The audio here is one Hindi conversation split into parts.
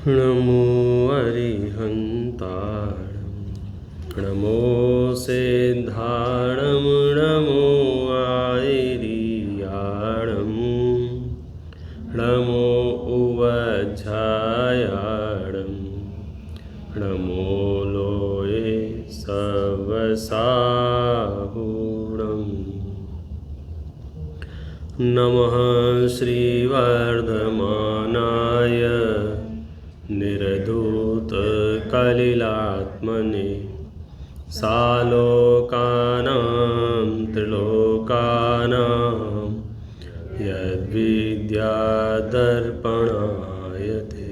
नमो अरिहन्ताणं नमो सिद्धाणं नमो आयर्याणं नमो उवज्झायाणं नमो लोये सवसाहुणम् नमः श्रीवर्धमानाय निर्धूतकलिलात्मने सालोकानां त्रिलोकानां यद्विद्यादर्पणाय ते।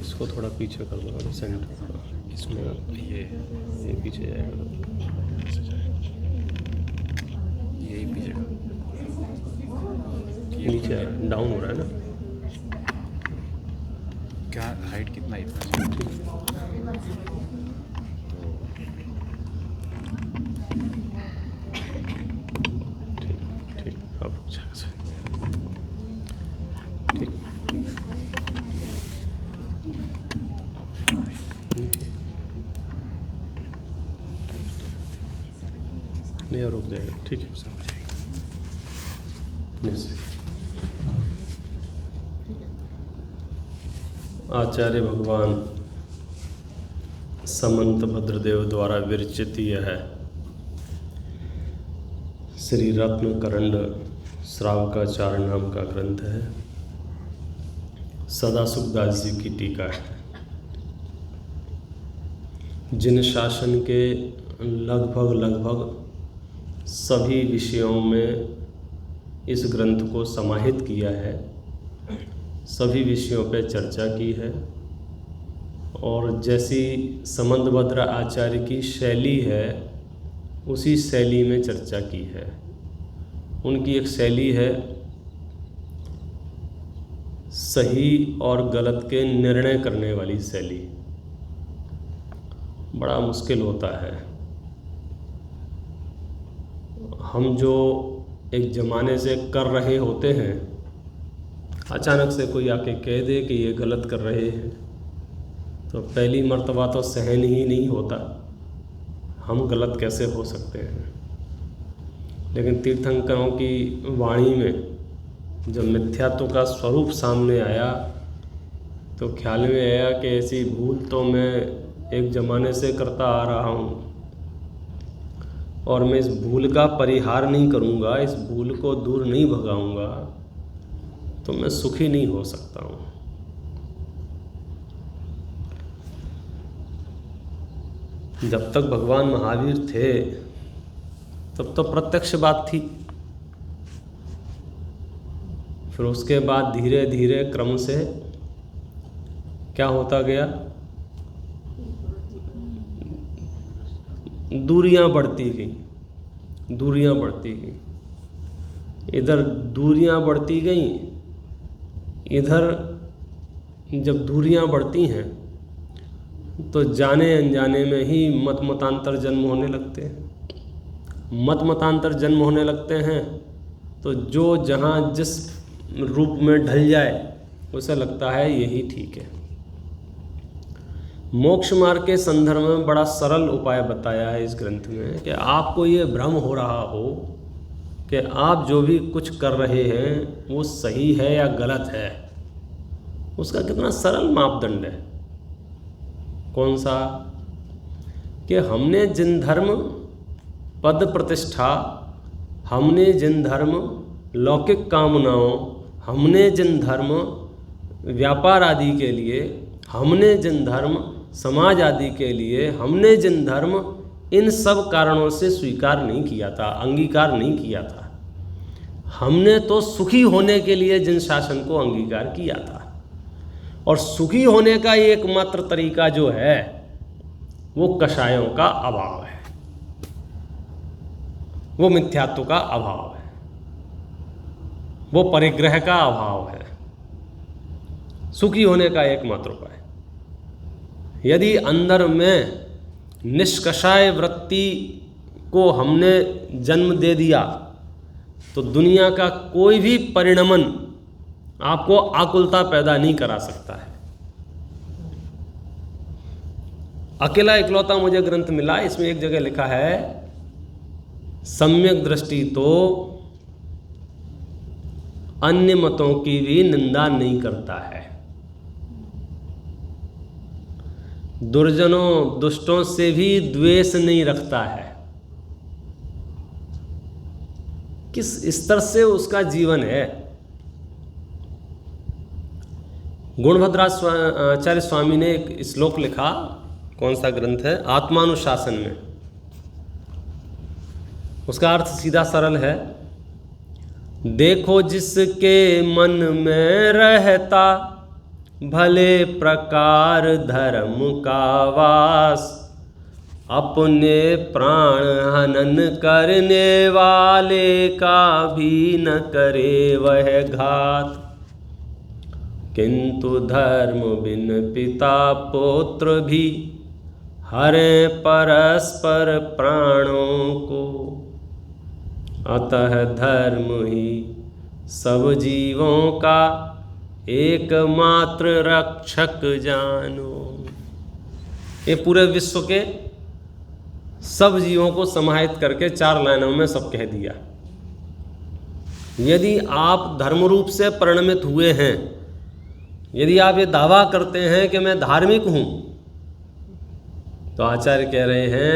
इसको थोड़ा पीछे कर दो, सेंटर इसमें ये पीछे जाएगा, यही पीछे नीचे डाउन हो रहा है ना। क्या हाइट कितना इतना ठीक अब ठीक नहीं रुक जाएगा, ठीक है। आचार्य भगवान समंत भद्रदेव द्वारा विरचित यह श्री रत्नकरंड श्रावकाचार्य नाम का ग्रंथ है। सदासुखदास जी की टीका है। जिन शासन के लगभग सभी विषयों में इस ग्रंथ को समाहित किया है, सभी विषयों पर चर्चा की है, और जैसी समंतभद्र आचार्य की शैली है उसी शैली में चर्चा की है। उनकी एक शैली है सही और गलत के निर्णय करने वाली शैली। बड़ा मुश्किल होता है। हम जो एक ज़माने से कर रहे होते हैं, अचानक से कोई आके कह दे कि ये गलत कर रहे हैं, तो पहली मर्तबा तो सहन ही नहीं होता। हम गलत कैसे हो सकते हैं। लेकिन तीर्थंकरों की वाणी में जब मिथ्यात्व का स्वरूप सामने आया तो ख्याल में आया कि ऐसी भूल तो मैं एक ज़माने से करता आ रहा हूँ, और मैं इस भूल का परिहार नहीं करूँगा, इस भूल को दूर नहीं भगाऊँगा, तो मैं सुखी नहीं हो सकता हूँ। जब तक भगवान महावीर थे तब तो प्रत्यक्ष बात थी। फिर उसके बाद धीरे धीरे क्रम से क्या होता गया, दूरियां बढ़ती गई। इधर दूरियां बढ़ती गई, इधर जब दूरियां बढ़ती हैं तो जाने अनजाने में ही मतांतर जन्म होने लगते हैं। मतांतर जन्म होने लगते हैं तो जो जहाँ जिस रूप में ढल जाए उसे लगता है यही ठीक है। मोक्ष मार्ग के संदर्भ में बड़ा सरल उपाय बताया है इस ग्रंथ में कि आपको ये भ्रम हो रहा हो कि आप जो भी कुछ कर रहे हैं वो सही है या गलत है, उसका कितना सरल मापदंड है। कौन सा? कि हमने जिन धर्म पद प्रतिष्ठा, हमने जिन धर्म लौकिक कामनाओं, हमने जिन धर्म व्यापार आदि के लिए, हमने जिन धर्म समाज आदि के लिए, हमने जिन धर्म इन सब कारणों से स्वीकार नहीं किया था, अंगीकार नहीं किया था। हमने तो सुखी होने के लिए जिन शासन को अंगीकार किया था, और सुखी होने का एकमात्र तरीका जो है वो कषायों का अभाव है, वो मिथ्यात्व का अभाव है, वो परिग्रह का अभाव है। सुखी होने का एकमात्र उपाय, यदि अंदर में निष्कषाय वृत्ति को हमने जन्म दे दिया तो दुनिया का कोई भी परिणमन आपको आकुलता पैदा नहीं करा सकता है। अकेला इकलौता मुझे ग्रंथ मिला, इसमें एक जगह लिखा है सम्यक दृष्टि तो अन्य मतों की भी निंदा नहीं करता है, दुर्जनों दुष्टों से भी द्वेष नहीं रखता है। किस स्तर से उसका जीवन है। गुणभद्राचार्य स्वामी ने एक श्लोक लिखा, कौन सा ग्रंथ है, आत्मानुशासन में। उसका अर्थ सीधा सरल है, देखो जिसके मन में रहता भले प्रकार धर्म का वास, अपने प्राण हनन करने वाले का भी न करे वह घात, किंतु धर्म बिन पिता पुत्र भी हरे परस्पर प्राणों को, अतः धर्म ही सब जीवों का एकमात्र रक्षक जानो। ये पूरे विश्व के सब जीवों को समाहित करके 4 लाइनों में सब कह दिया। यदि आप धर्म रूप से परिणमित हुए हैं, यदि आप ये दावा करते हैं कि मैं धार्मिक हूँ, तो आचार्य कह रहे हैं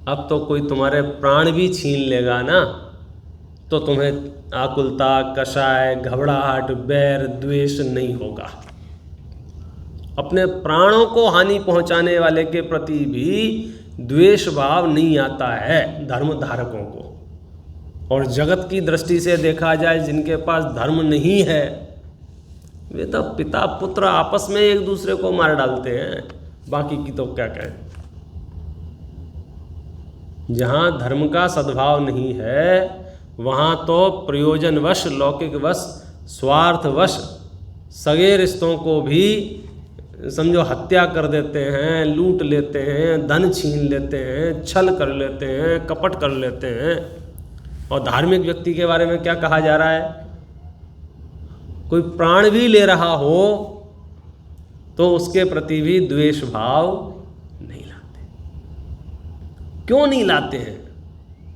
अब तो कोई तुम्हारे प्राण भी छीन लेगा ना, तो तुम्हें आकुलता, कषाय, घबराहट, बैर, द्वेष नहीं होगा। अपने प्राणों को हानि पहुंचाने वाले के प्रति भी द्वेष भाव नहीं आता है धर्म धारकों को। और जगत की दृष्टि से देखा जाए, जिनके पास धर्म नहीं है वे तो पिता पुत्र आपस में एक दूसरे को मार डालते हैं, बाकी की तो क्या कहें। जहाँ धर्म का सद्भाव नहीं है वहाँ तो प्रयोजनवश, लौकिकवश, स्वार्थवश सगे रिश्तों को भी समझो हत्या कर देते हैं, लूट लेते हैं, धन छीन लेते हैं, छल कर लेते हैं, कपट कर लेते हैं। और धार्मिक व्यक्ति के बारे में क्या कहा जा रहा है, कोई प्राण भी ले रहा हो तो उसके प्रति भी द्वेष भाव नहीं लाते। क्यों नहीं लाते हैं,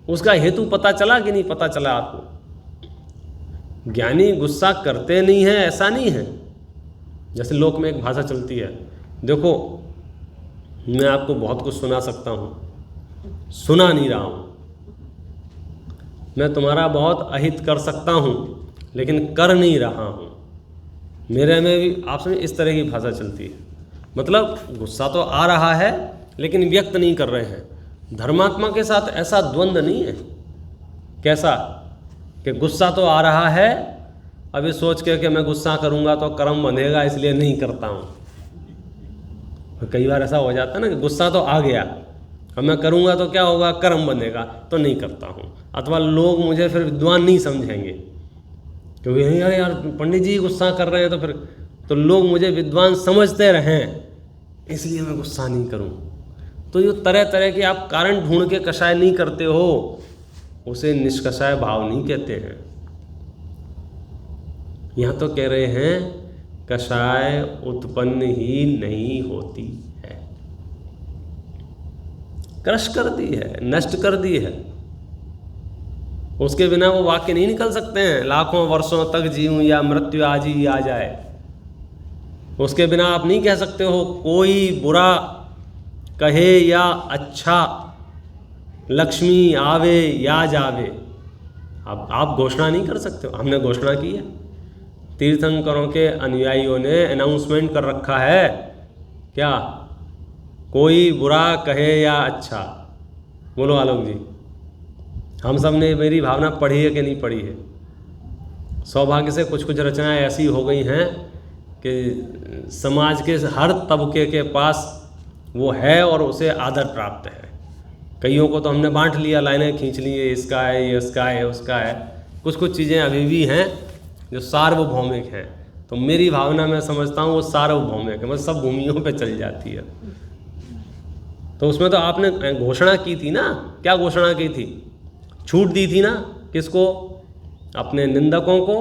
उसका हेतु पता चला कि नहीं पता चला आपको। ज्ञानी गुस्सा करते नहीं है ऐसा नहीं है। जैसे लोक में एक भाषा चलती है, देखो मैं आपको बहुत कुछ सुना सकता हूँ, सुना नहीं रहा हूँ, मैं तुम्हारा बहुत अहित कर सकता हूँ लेकिन कर नहीं रहा हूँ। मेरे में भी आपस में इस तरह की भाषा चलती है, मतलब गुस्सा तो आ रहा है लेकिन व्यक्त नहीं कर रहे हैं। धर्मात्मा के साथ ऐसा द्वंद्व नहीं है। कैसा कि गुस्सा तो आ रहा है, अभी सोच के कि मैं गुस्सा करूंगा तो कर्म बंधेगा इसलिए नहीं करता हूँ। कई बार ऐसा हो जाता है ना कि गुस्सा तो आ गया, अब मैं करूंगा तो क्या होगा, कर्म बंधेगा, तो नहीं करता हूँ। अथवा लोग मुझे फिर विद्वान नहीं समझेंगे, क्योंकि यार यार पंडित जी गुस्सा कर रहे हैं तो फिर तो लोग मुझे विद्वान समझते रहें, इसलिए मैं गुस्सा नहीं करूँ। तो ये तरह तरह के आप कारण ढूंढ के कषाय नहीं करते हो, उसे निष्कषाय भाव नहीं कहते हैं। यहाँ तो कह रहे हैं कषाय उत्पन्न ही नहीं होती है, क्रश कर दी है, नष्ट कर दी है। उसके बिना वो वाक्य नहीं निकल सकते हैं, लाखों वर्षों तक जीऊं या मृत्यु आज ही आ जाए। उसके बिना आप नहीं कह सकते हो कोई बुरा कहे या अच्छा, लक्ष्मी आवे या जावे। अब आप घोषणा नहीं कर सकते हो, हमने घोषणा की है। तीर्थंकरों के अनुयायियों ने अनाउंसमेंट कर रखा है, क्या, कोई बुरा कहे या अच्छा, बोलो आलोक जी, हम सब ने मेरी भावना पढ़ी है कि नहीं पढ़ी है? सौभाग्य से कुछ कुछ रचनाएं ऐसी हो गई हैं कि समाज के हर तबके के पास वो है और उसे आदर प्राप्त है। कईयों को तो हमने बांट लिया, लाइनें खींच ली, ये इसका है, ये उसका है, उसका है। कुछ कुछ चीज़ें अभी भी हैं जो सार्वभौमिक हैं। तो मेरी भावना मैं समझता हूँ वो सार्वभौमिक है, मतलब सब भूमियों पे चल जाती है। तो उसमें तो आपने घोषणा की थी ना, क्या घोषणा की थी? छूट दी थी ना, किसको? अपने निंदकों को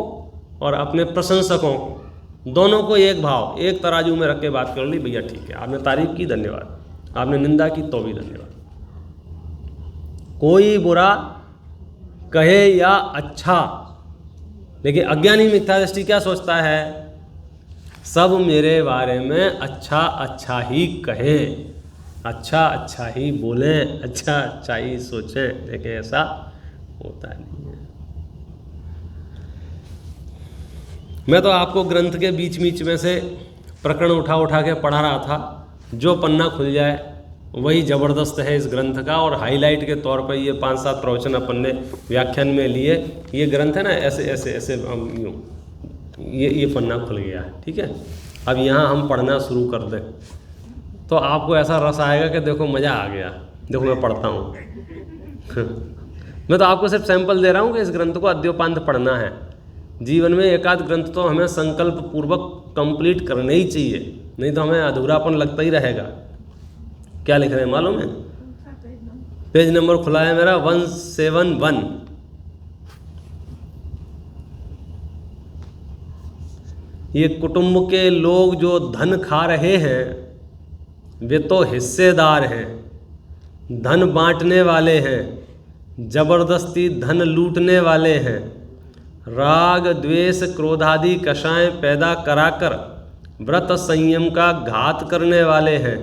और अपने प्रशंसकों को, दोनों को एक भाव, एक तराजू में रख के बात कर ली। भैया ठीक है, आपने तारीफ की, धन्यवाद। आपने निंदा की तो भी धन्यवाद। कोई बुरा कहे या अच्छा, लेकिन अज्ञानी मिथ्या दृष्टि क्या सोचता है? सब मेरे बारे में अच्छा अच्छा ही कहें, अच्छा अच्छा ही बोलें, अच्छा अच्छा ही सोचें, लेकिन ऐसा होता नहीं है। मैं तो आपको ग्रंथ के बीच बीच में से प्रकरण उठा उठा के पढ़ा रहा था। जो पन्ना खुल जाए वही ज़बरदस्त है इस ग्रंथ का, और हाईलाइट के तौर पर ये 5-7 प्रवचन अपन ने व्याख्यान में लिए। ये ग्रंथ है ना, ऐसे ऐसे ऐसे यूँ ये पन्ना खुल गया है, ठीक है। अब यहाँ हम पढ़ना शुरू कर दें तो आपको ऐसा रस आएगा कि देखो मज़ा आ गया, देखो मैं पढ़ता हूँ। मैं तो आपको सिर्फ सैंपल दे रहा हूँ कि इस ग्रंथ को अद्योपांत पढ़ना है। जीवन में एक आध ग्रंथ तो हमें संकल्प पूर्वक कंप्लीट करने ही चाहिए, नहीं तो हमें अधूरापन लगता ही रहेगा। क्या लिख रहे हैं मालूम है? पेज नंबर खुला है मेरा 171। ये कुटुंब के लोग जो धन खा रहे हैं वे तो हिस्सेदार हैं, धन बांटने वाले हैं, जबरदस्ती धन लूटने वाले हैं, राग द्वेष क्रोधादि कषाय पैदा कराकर व्रत संयम का घात करने वाले हैं,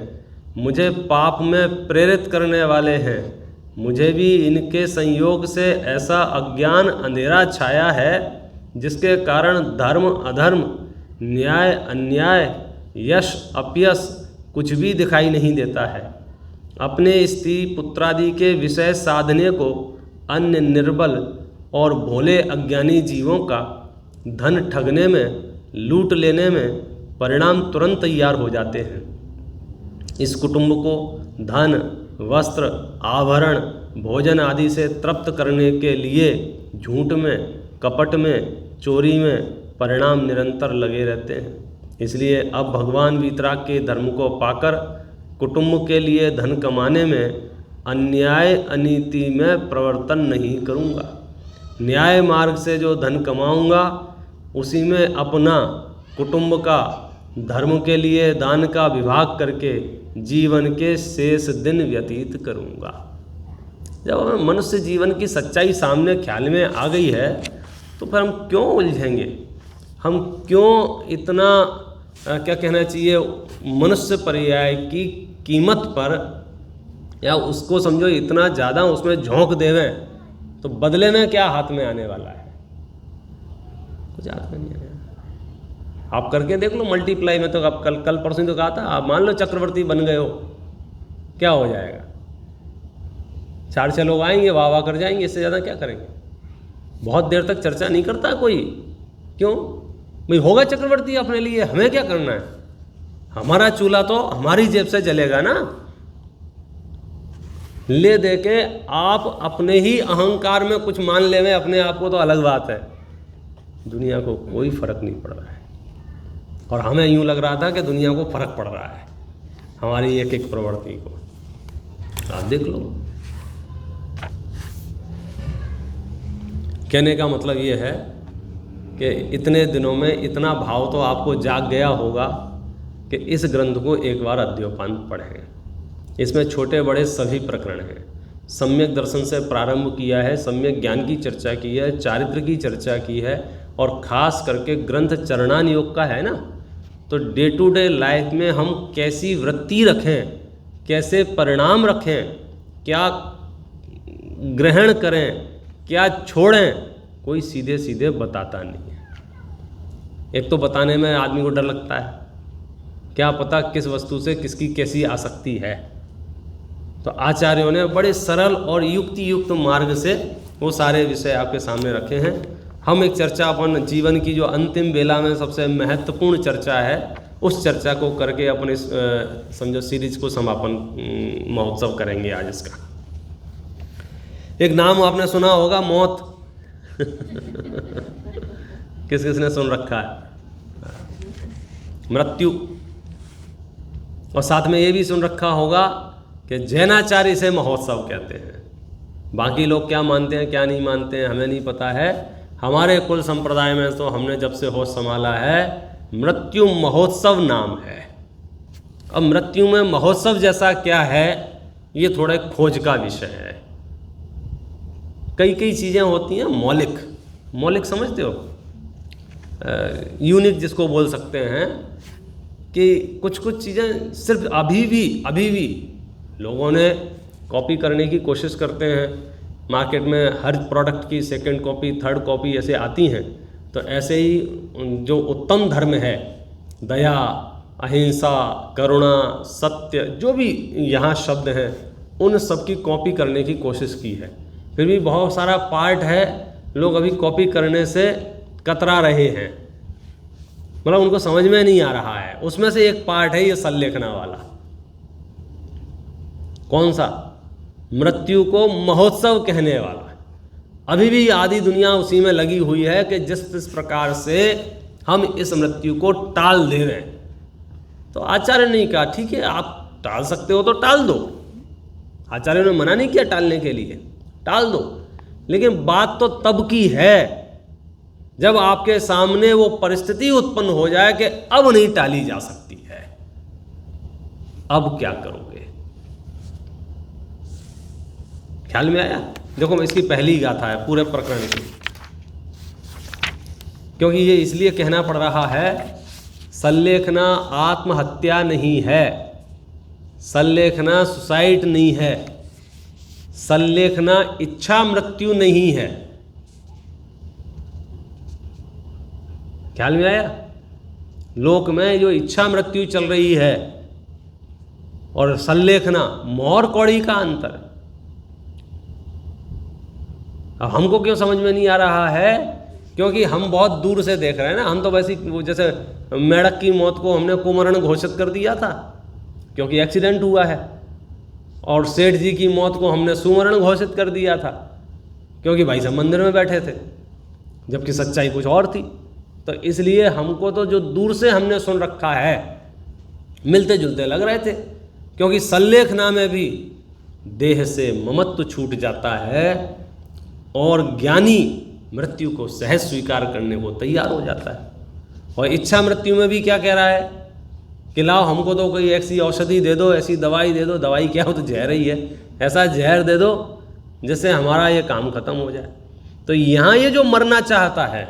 मुझे पाप में प्रेरित करने वाले हैं। मुझे भी इनके संयोग से ऐसा अज्ञान अंधेरा छाया है जिसके कारण धर्म अधर्म, न्याय अन्याय, यश अपयश कुछ भी दिखाई नहीं देता है। अपने स्त्री पुत्रादि के विषय साधने को अन्य निर्बल और भोले अज्ञानी जीवों का धन ठगने में, लूट लेने में परिणाम तुरंत तैयार हो जाते हैं। इस कुटुंब को धन, वस्त्र, आभरण, भोजन आदि से तृप्त करने के लिए झूठ में, कपट में, चोरी में परिणाम निरंतर लगे रहते हैं। इसलिए अब भगवान वीतराग के धर्म को पाकर कुटुंब के लिए धन कमाने में अन्याय अनीति में प्रवर्तन नहीं करूँगा। न्याय मार्ग से जो धन कमाऊँगा उसी में अपना, कुटुंब का, धर्म के लिए दान का विभाग करके जीवन के शेष दिन व्यतीत करूँगा। जब हमें मनुष्य जीवन की सच्चाई सामने ख्याल में आ गई है तो फिर हम क्यों उलझेंगे? हम क्यों इतना क्या कहना चाहिए, मनुष्य पर्याय की कीमत पर, या उसको समझो इतना ज़्यादा उसमें झोंक देवें तो बदले में क्या हाथ में आने वाला है? कुछ हाथ में नहीं आने। आप करके देख लो मल्टीप्लाई में। तो आप कल परसों तो कहा था, आप मान लो चक्रवर्ती बन गए हो, क्या हो जाएगा? 4-6 लोग आएंगे, वाह वाह कर जाएंगे, इससे ज़्यादा क्या करेंगे? बहुत देर तक चर्चा नहीं करता कोई। क्यों भाई? होगा चक्रवर्ती अपने लिए, हमें क्या करना है? हमारा चूल्हा तो हमारी जेब से जलेगा ना। ले दे के आप अपने ही अहंकार में कुछ मान लेवे अपने आप को तो अलग बात है, दुनिया को कोई फर्क नहीं पड़ रहा है। और हमें यूँ लग रहा था कि दुनिया को फर्क पड़ रहा है हमारी एक एक प्रवृत्ति को। आप देख लो। कहने का मतलब ये है कि इतने दिनों में इतना भाव तो आपको जाग गया होगा कि इस ग्रंथ को एक बार अद्योपांत पढ़ें। इसमें छोटे बड़े सभी प्रकरण हैं। सम्यक दर्शन से प्रारंभ किया है, सम्यक ज्ञान की चर्चा की है, चारित्र की चर्चा की है, और ख़ास करके ग्रंथ चरणान योग का है ना। तो डे टू डे लाइफ में हम कैसी वृत्ति रखें, कैसे परिणाम रखें, क्या ग्रहण करें, क्या छोड़ें, कोई सीधे सीधे बताता नहीं है। एक तो बताने में आदमी को डर लगता है, क्या पता किस वस्तु से किसकी कैसी आसक्ति है। तो तो आचार्यों ने बड़े सरल और युक्ति युक्त मार्ग से वो सारे विषय आपके सामने रखे हैं। हम एक चर्चा अपन जीवन की जो अंतिम बेला में सबसे महत्वपूर्ण चर्चा है उस चर्चा को करके अपने समझो सीरीज को समापन महोत्सव करेंगे आज इसका। एक नाम आपने सुना होगा, मौत। किस किसने सुन रखा है? मृत्यु। और साथ में ये भी सुन रखा होगा कि जैनाचार्य इसे महोत्सव कहते हैं। बाकी लोग क्या मानते हैं क्या नहीं मानते हैं हमें नहीं पता है। हमारे कुल संप्रदाय में तो हमने जब से होश संभाला है मृत्यु महोत्सव नाम है। अब मृत्यु में महोत्सव जैसा क्या है ये थोड़ा खोज का विषय है। कई कई चीज़ें होती हैं मौलिक समझते हो, यूनिक जिसको बोल सकते हैं कि कुछ कुछ चीज़ें सिर्फ अभी भी लोगों ने कॉपी करने की कोशिश करते हैं। मार्केट में हर प्रोडक्ट की सेकंड कॉपी थर्ड कॉपी ऐसे आती हैं। तो ऐसे ही जो उत्तम धर्म है, दया, अहिंसा, करुणा, सत्य, जो भी यहाँ शब्द हैं उन सब की कॉपी करने की कोशिश की है। फिर भी बहुत सारा पार्ट है लोग अभी कॉपी करने से कतरा रहे हैं, मतलब उनको समझ में नहीं आ रहा है। उसमें से एक पार्ट है ये संलेखना वाला। कौन सा? मृत्यु को महोत्सव कहने वाला। अभी भी आधी दुनिया उसी में लगी हुई है कि जिस प्रकार से हम इस मृत्यु को टाल दे रहे हैं। तो आचार्य ने कहा ठीक है आप टाल सकते हो तो टाल दो। आचार्य ने मना नहीं किया टालने के लिए, टाल दो। लेकिन बात तो तब की है जब आपके सामने वो परिस्थिति उत्पन्न हो जाए कि अब नहीं टाली जा सकती है। अब क्या करोगे? ख्याल में आया? देखो इसकी पहली गाथा है पूरे प्रकरण की, क्योंकि ये इसलिए कहना पड़ रहा है संलेखना आत्महत्या नहीं है, संलेखना सुसाइड नहीं है, संलेखना इच्छा मृत्यु नहीं है। ख्याल में आया? लोक में जो इच्छा मृत्यु चल रही है और संलेखना, मोर कौड़ी का अंतर। अब हमको क्यों समझ में नहीं आ रहा है? क्योंकि हम बहुत दूर से देख रहे हैं ना। हम तो वैसी जैसे मेढक की मौत को हमने कुमरण घोषित कर दिया था क्योंकि एक्सीडेंट हुआ है, और सेठ जी की मौत को हमने सुमरण घोषित कर दिया था क्योंकि भाई साहब मंदिर में बैठे थे, जबकि सच्चाई कुछ और थी। तो इसलिए हमको तो जो दूर से हमने सुन रखा है मिलते जुलते लग रहे थे, क्योंकि संलेखना में भी देह से ममत्व छूट जाता है और ज्ञानी मृत्यु को सहज स्वीकार करने को तैयार हो जाता है। और इच्छा मृत्यु में भी क्या कह रहा है कि लाओ हमको तो कोई ऐसी औषधि दे दो, ऐसी दवाई दे दो। दवाई क्या हो तो जहर ही है, ऐसा जहर दे दो जिससे हमारा ये काम खत्म हो जाए। तो यहाँ ये जो मरना चाहता है,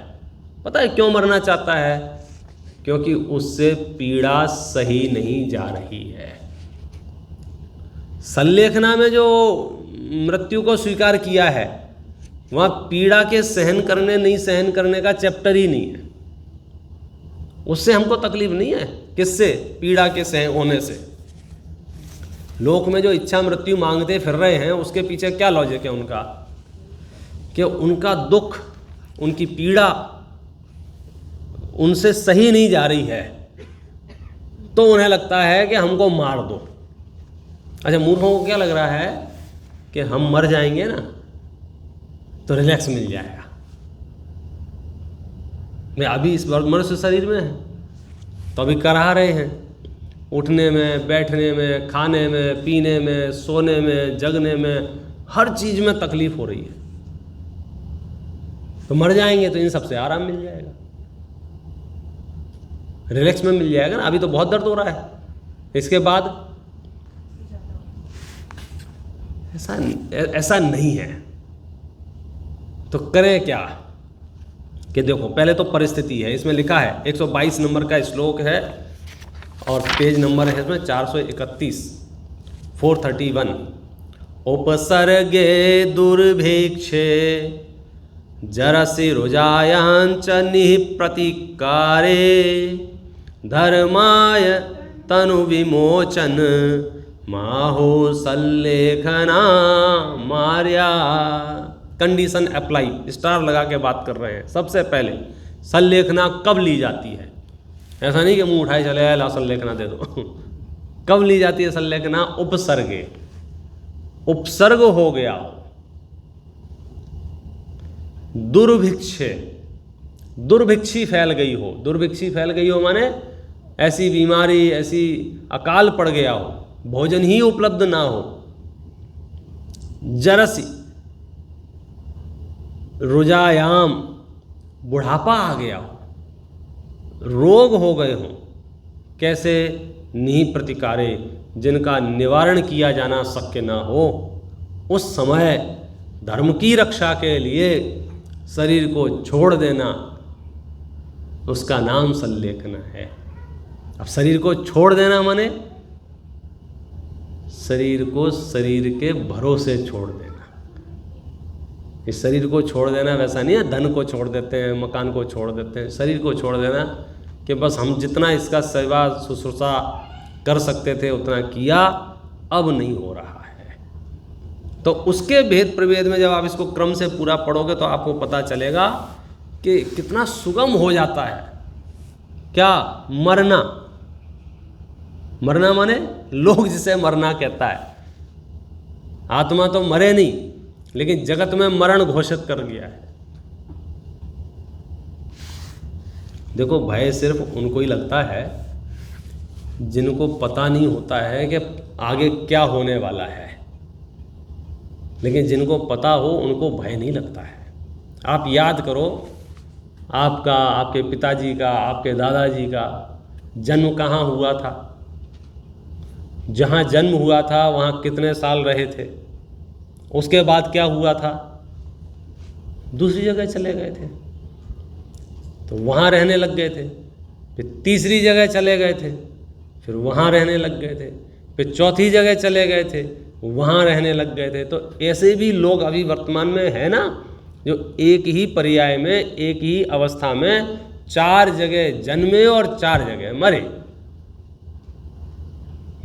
पता है क्यों मरना चाहता है? क्योंकि उससे पीड़ा सही नहीं जा रही है। संलेखना में जो मृत्यु को स्वीकार किया है वहाँ पीड़ा के सहन करने नहीं सहन करने का चैप्टर ही नहीं है। उससे हमको तकलीफ नहीं है। किससे? पीड़ा के सहन होने से। लोक में जो इच्छा मृत्यु मांगते फिर रहे हैं उसके पीछे क्या लॉजिक है उनका? कि उनका दुख, उनकी पीड़ा उनसे सही नहीं जा रही है, तो उन्हें लगता है कि हमको मार दो। अच्छा, मूर्खों को क्या लग रहा है कि हम मर जाएंगे ना तो रिलैक्स मिल जाएगा। मैं अभी इस मनुष्य शरीर में है तो अभी करा रहे हैं, उठने में, बैठने में, खाने में, पीने में, सोने में, जगने में, हर चीज़ में तकलीफ हो रही है। तो मर जाएंगे तो इन सबसे आराम मिल जाएगा, रिलैक्स में मिल जाएगा ना। अभी तो बहुत दर्द हो रहा है, इसके बाद ऐसा नहीं है। तो करें क्या? कि देखो पहले तो परिस्थिति है, इसमें लिखा है 122 नंबर का श्लोक है और पेज नंबर है इसमें 431, 431। उपसर्गे दुर्भिक्षे जरसि रुजायांच निःप्रतिकारे धर्माय तनु विमोचन माहो सल्लेखना मार्या। कंडीशन अप्लाई, स्टार लगा के बात कर रहे हैं। सबसे पहले सल्लेखना कब ली जाती है? ऐसा नहीं कि मुंह उठाए चले आए ला सल्लेखना दे दो। कब ली जाती है सल्लेखना? उपसर्गे, उपसर्ग हो गया हो। दुर्भिक्षे, दुर्भिक्षी फैल गई हो। दुर्भिक्षी फैल गई हो माने ऐसी बीमारी, ऐसी अकाल पड़ गया हो, भोजन ही उपलब्ध ना हो। जरसी, रुजायाम, बुढ़ापा आ गया हो, रोग हो गए हों। कैसे? निहि प्रतिकारे, जिनका निवारण किया जाना शक्य ना हो। उस समय धर्म की रक्षा के लिए शरीर को छोड़ देना, उसका नाम सल्लेखना है। अब शरीर को छोड़ देना माने शरीर को शरीर के भरोसे छोड़ देना। इस शरीर को छोड़ देना वैसा नहीं है धन को छोड़ देते हैं, मकान को छोड़ देते हैं। शरीर को छोड़ देना कि बस हम जितना इसका सेवा शुश्रूषा कर सकते थे उतना किया, अब नहीं हो रहा है। तो उसके भेद प्रभेद में जब आप इसको क्रम से पूरा पढ़ोगे तो आपको पता चलेगा कि कितना सुगम हो जाता है। क्या? मरना। मरना माने लोग जिसे मरना कहता है। आत्मा तो मरे नहीं, लेकिन जगत में मरण घोषित कर दिया है। देखो, भय सिर्फ उनको ही लगता है जिनको पता नहीं होता है कि आगे क्या होने वाला है। लेकिन जिनको पता हो उनको भय नहीं लगता है। आप याद करो, आपका, आपके पिताजी का, आपके दादाजी का जन्म कहाँ हुआ था? जहाँ जन्म हुआ था वहाँ कितने साल रहे थे? उसके बाद क्या हुआ था? दूसरी जगह चले गए थे, तो वहाँ रहने लग गए थे। फिर तीसरी जगह चले गए थे, फिर वहाँ रहने लग गए थे। फिर चौथी जगह चले गए थे, वहाँ रहने लग गए थे। तो ऐसे भी लोग अभी वर्तमान में है ना, जो एक ही पर्याय में, एक ही अवस्था में 4 जगह जन्मे और 4 जगह मरे।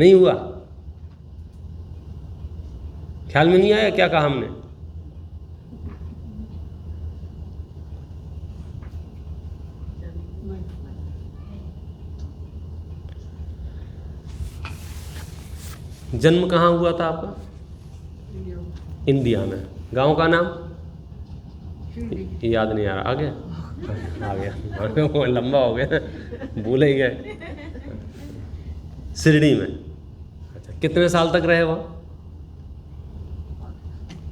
नहीं हुआ? ख्याल में नहीं आया क्या कहा हमने? जन्म कहाँ हुआ था आपका? इंडिया में। गांव का नाम याद नहीं आ रहा। आ गया वो लंबा हो गया, भूल ही गए। शिरडी में। अच्छा, कितने साल तक रहे वहाँ?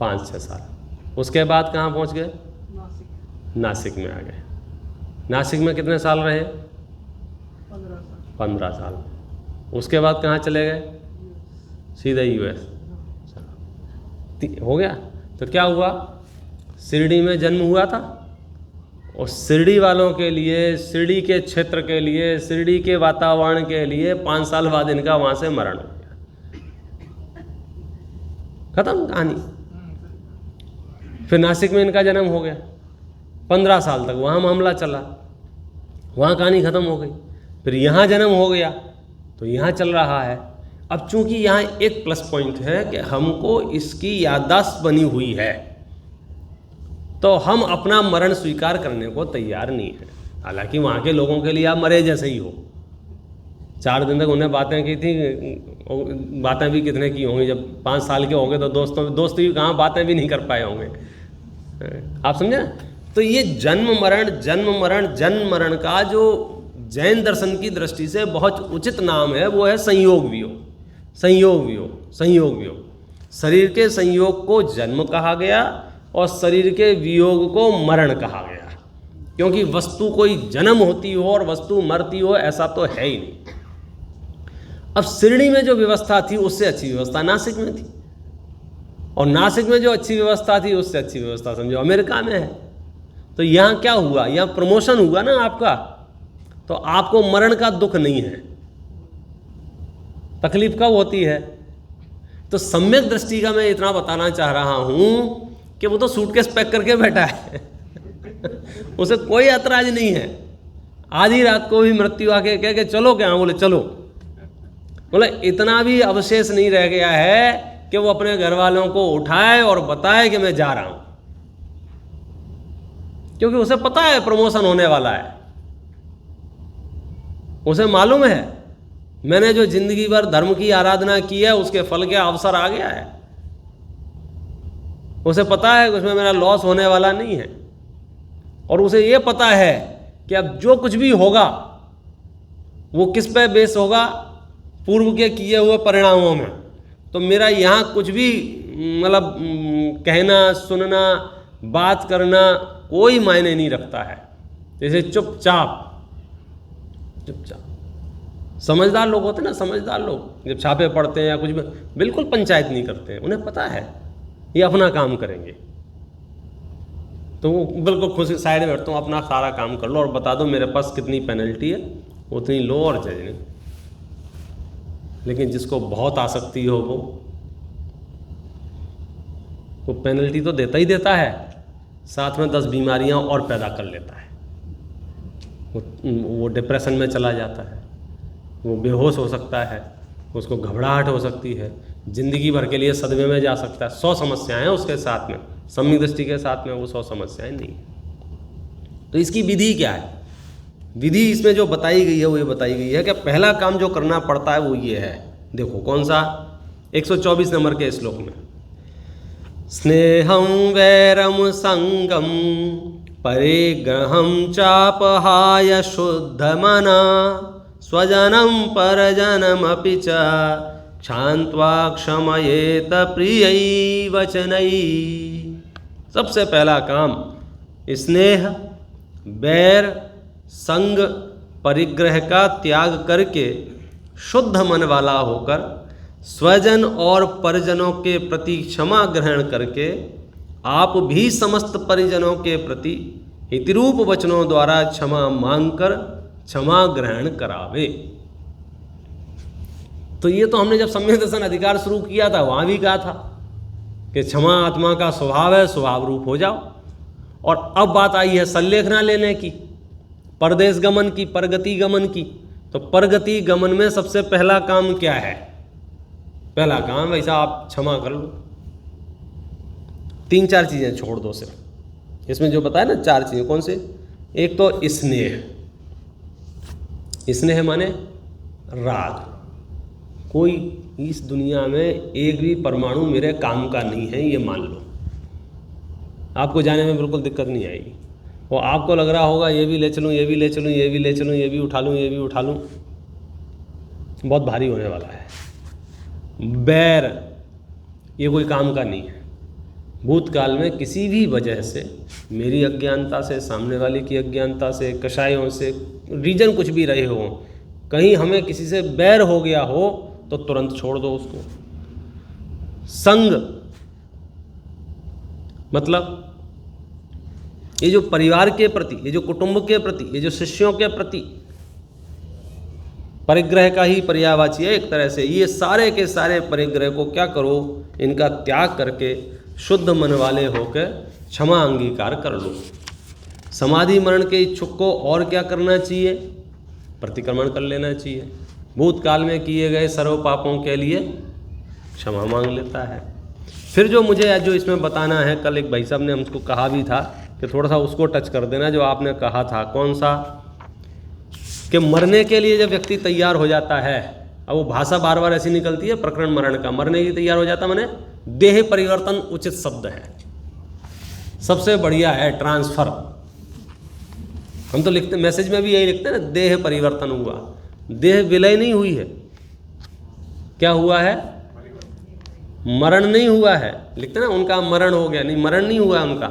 5-6 साल। उसके बाद कहाँ पहुँच गए? नासिक में आ गए। नासिक में कितने साल रहे? 15 साल। उसके बाद कहाँ चले गए? सीधे यूएस। हो गया। तो क्या हुआ? शिरडी में जन्म हुआ था और शिरडी वालों के लिए, शिरडी के क्षेत्र के लिए, शिरडी के वातावरण के लिए 5 साल बाद इनका वहाँ से मरण हो गया। खत्म कहानी। फिर नासिक में इनका जन्म हो गया। 15 साल तक वहाँ मामला चला, वहाँ कहानी खत्म हो गई। फिर यहाँ जन्म हो गया तो यहाँ चल रहा है। अब चूंकि यहाँ एक प्लस पॉइंट है कि हमको इसकी याददाश्त बनी हुई है, तो हम अपना मरण स्वीकार करने को तैयार नहीं है। हालांकि वहाँ के लोगों के लिए आप मरे जैसे ही हो। 4 दिन तक उन्हें बातें की थी, बातें भी कितने की होंगी। जब 5 साल के होंगे तो दोस्ती कहाँ, बातें भी नहीं कर पाए होंगे। आप समझे ना? तो ये जन्म मरण का जो जैन दर्शन की दृष्टि से बहुत उचित नाम है वो है संयोग वियोग। संयोग वियोग। शरीर के संयोग को जन्म कहा गया और शरीर के वियोग को मरण कहा गया, क्योंकि वस्तु कोई जन्म होती हो और वस्तु मरती हो ऐसा तो है ही नहीं। अब शिरडी में जो व्यवस्था थी उससे अच्छी व्यवस्था नासिक में थी, और नासिक में जो अच्छी व्यवस्था थी उससे अच्छी व्यवस्था समझो अमेरिका में है। तो यहाँ क्या हुआ? यहाँ प्रमोशन हुआ ना आपका, तो आपको मरण का दुख नहीं है। तकलीफ कब होती है? तो सम्यक दृष्टि का मैं इतना बताना चाह रहा हूँ कि वो तो सूटकेस पैक करके बैठा है उसे कोई ऐतराज नहीं है। आधी रात को भी मृत्यु आके कह के चलो क्या? बोले चलो। मतलब इतना भी अवशेष नहीं रह गया है कि वो अपने घर वालों को उठाए और बताए कि मैं जा रहा हूं, क्योंकि उसे पता है प्रमोशन होने वाला है। उसे मालूम है मैंने जो जिंदगी भर धर्म की आराधना की है उसके फल के अवसर आ गया है। उसे पता है कि उसमें मेरा लॉस होने वाला नहीं है, और उसे ये पता है कि अब जो कुछ भी होगा वो किस पे बेस होगा, पूर्व के किए हुए परिणामों में। तो मेरा यहाँ कुछ भी मतलब कहना, सुनना, बात करना कोई मायने नहीं रखता है। जैसे चुपचाप समझदार लोग होते हैं ना, समझदार लोग जब छापे पढ़ते हैं या कुछ भी, बिल्कुल पंचायत नहीं करते हैं। उन्हें पता है ये अपना काम करेंगे, तो वो बिल्कुल खुशी साइड में बैठता हूँ, अपना सारा काम कर लो और बता दो मेरे पास कितनी पेनल्टी है, उतनी लो और जज नहीं। लेकिन जिसको बहुत आसक्ति हो वो पेनल्टी तो देता ही देता है, साथ में 10 बीमारियां और पैदा कर लेता है। वो डिप्रेशन में चला जाता है, वो बेहोश हो सकता है, उसको घबराहट हो सकती है, जिंदगी भर के लिए सदमे में जा सकता है। 100 समस्याएं उसके साथ में, सम्यक दृष्टि के साथ में वो 100 समस्याएं नहीं। तो इसकी विधि क्या है? विधि इसमें जो बताई गई है वो ये बताई गई है कि पहला काम जो करना पड़ता है वो ये है, देखो कौन सा, 124 नंबर के श्लोक में, स्नेहं वैरम संगम परिग्रहं चापहाय शुद्धमना स्वजनं परजनमपि च क्षान्त्वा क्षमयेत प्रियै वचनै। सबसे पहला काम स्नेह, बैर, संग, परिग्रह का त्याग करके शुद्ध मन वाला होकर स्वजन और परिजनों के प्रति क्षमा ग्रहण करके आप भी समस्त परिजनों के प्रति हितरूप वचनों द्वारा क्षमा मांगकर क्षमा ग्रहण करावे। तो ये तो हमने जब सम्यक दर्शन अधिकार शुरू किया था वहाँ भी कहा था कि क्षमा आत्मा का स्वभाव है, स्वभाव रूप हो जाओ। और अब बात आई है संलेखना लेने की, परदेश गमन की, परगति गमन की। तो परगति गमन में सबसे पहला काम क्या है? पहला काम वैसा आप क्षमा कर लो, 3-4 चीज़ें छोड़ दो सिर्फ। इसमें जो बताया ना 4 चीज़ें, कौन से? एक तो स्नेह, स्नेह माने राग। कोई इस दुनिया में एक भी परमाणु मेरे काम का नहीं है, ये मान लो, आपको जाने में बिल्कुल दिक्कत नहीं आएगी। वो आपको लग रहा होगा ये भी ले चलूँ, ये भी ले चलूँ, ये भी ले चलूँ, ये भी उठा लूँ, ये भी उठा लूँ, बहुत भारी होने वाला है। बैर, ये कोई काम का नहीं है। भूतकाल में किसी भी वजह से, मेरी अज्ञानता से, सामने वाले की अज्ञानता से, कषायों से, रीजन कुछ भी रहे हो, कहीं हमें किसी से बैर हो गया हो तो तुरंत छोड़ दो उसको। संग मतलब ये जो परिवार के प्रति, ये जो कुटुंब के प्रति, ये जो शिष्यों के प्रति, परिग्रह का ही पर्यायवाची है एक तरह से। ये सारे के सारे परिग्रह को क्या करो, इनका त्याग करके शुद्ध मन वाले होकर क्षमा अंगीकार कर लो। समाधि मरण के इच्छुक को और क्या करना चाहिए? प्रतिक्रमण कर लेना चाहिए। भूतकाल में किए गए सर्व पापों के लिए क्षमा मांग लेता है। फिर जो मुझे जो इसमें बताना है, कल एक भाई साहब ने हमको कहा भी था कि थोड़ा सा उसको टच कर देना, जो आपने कहा था, कौन सा, कि मरने के लिए जब व्यक्ति तैयार हो जाता है, अब वो भाषा बार बार ऐसी निकलती है प्रकरण मरण का, मरने के लिए तैयार हो जाता माने देह परिवर्तन उचित शब्द है, सबसे बढ़िया है ट्रांसफर। हम तो लिखते, मैसेज में भी यही लिखते हैं ना, देह परिवर्तन हुआ, देह विलय नहीं हुई है, क्या हुआ है? मरण नहीं हुआ है। लिखते ना उनका मरण हो गया, नहीं, मरण नहीं हुआ, उनका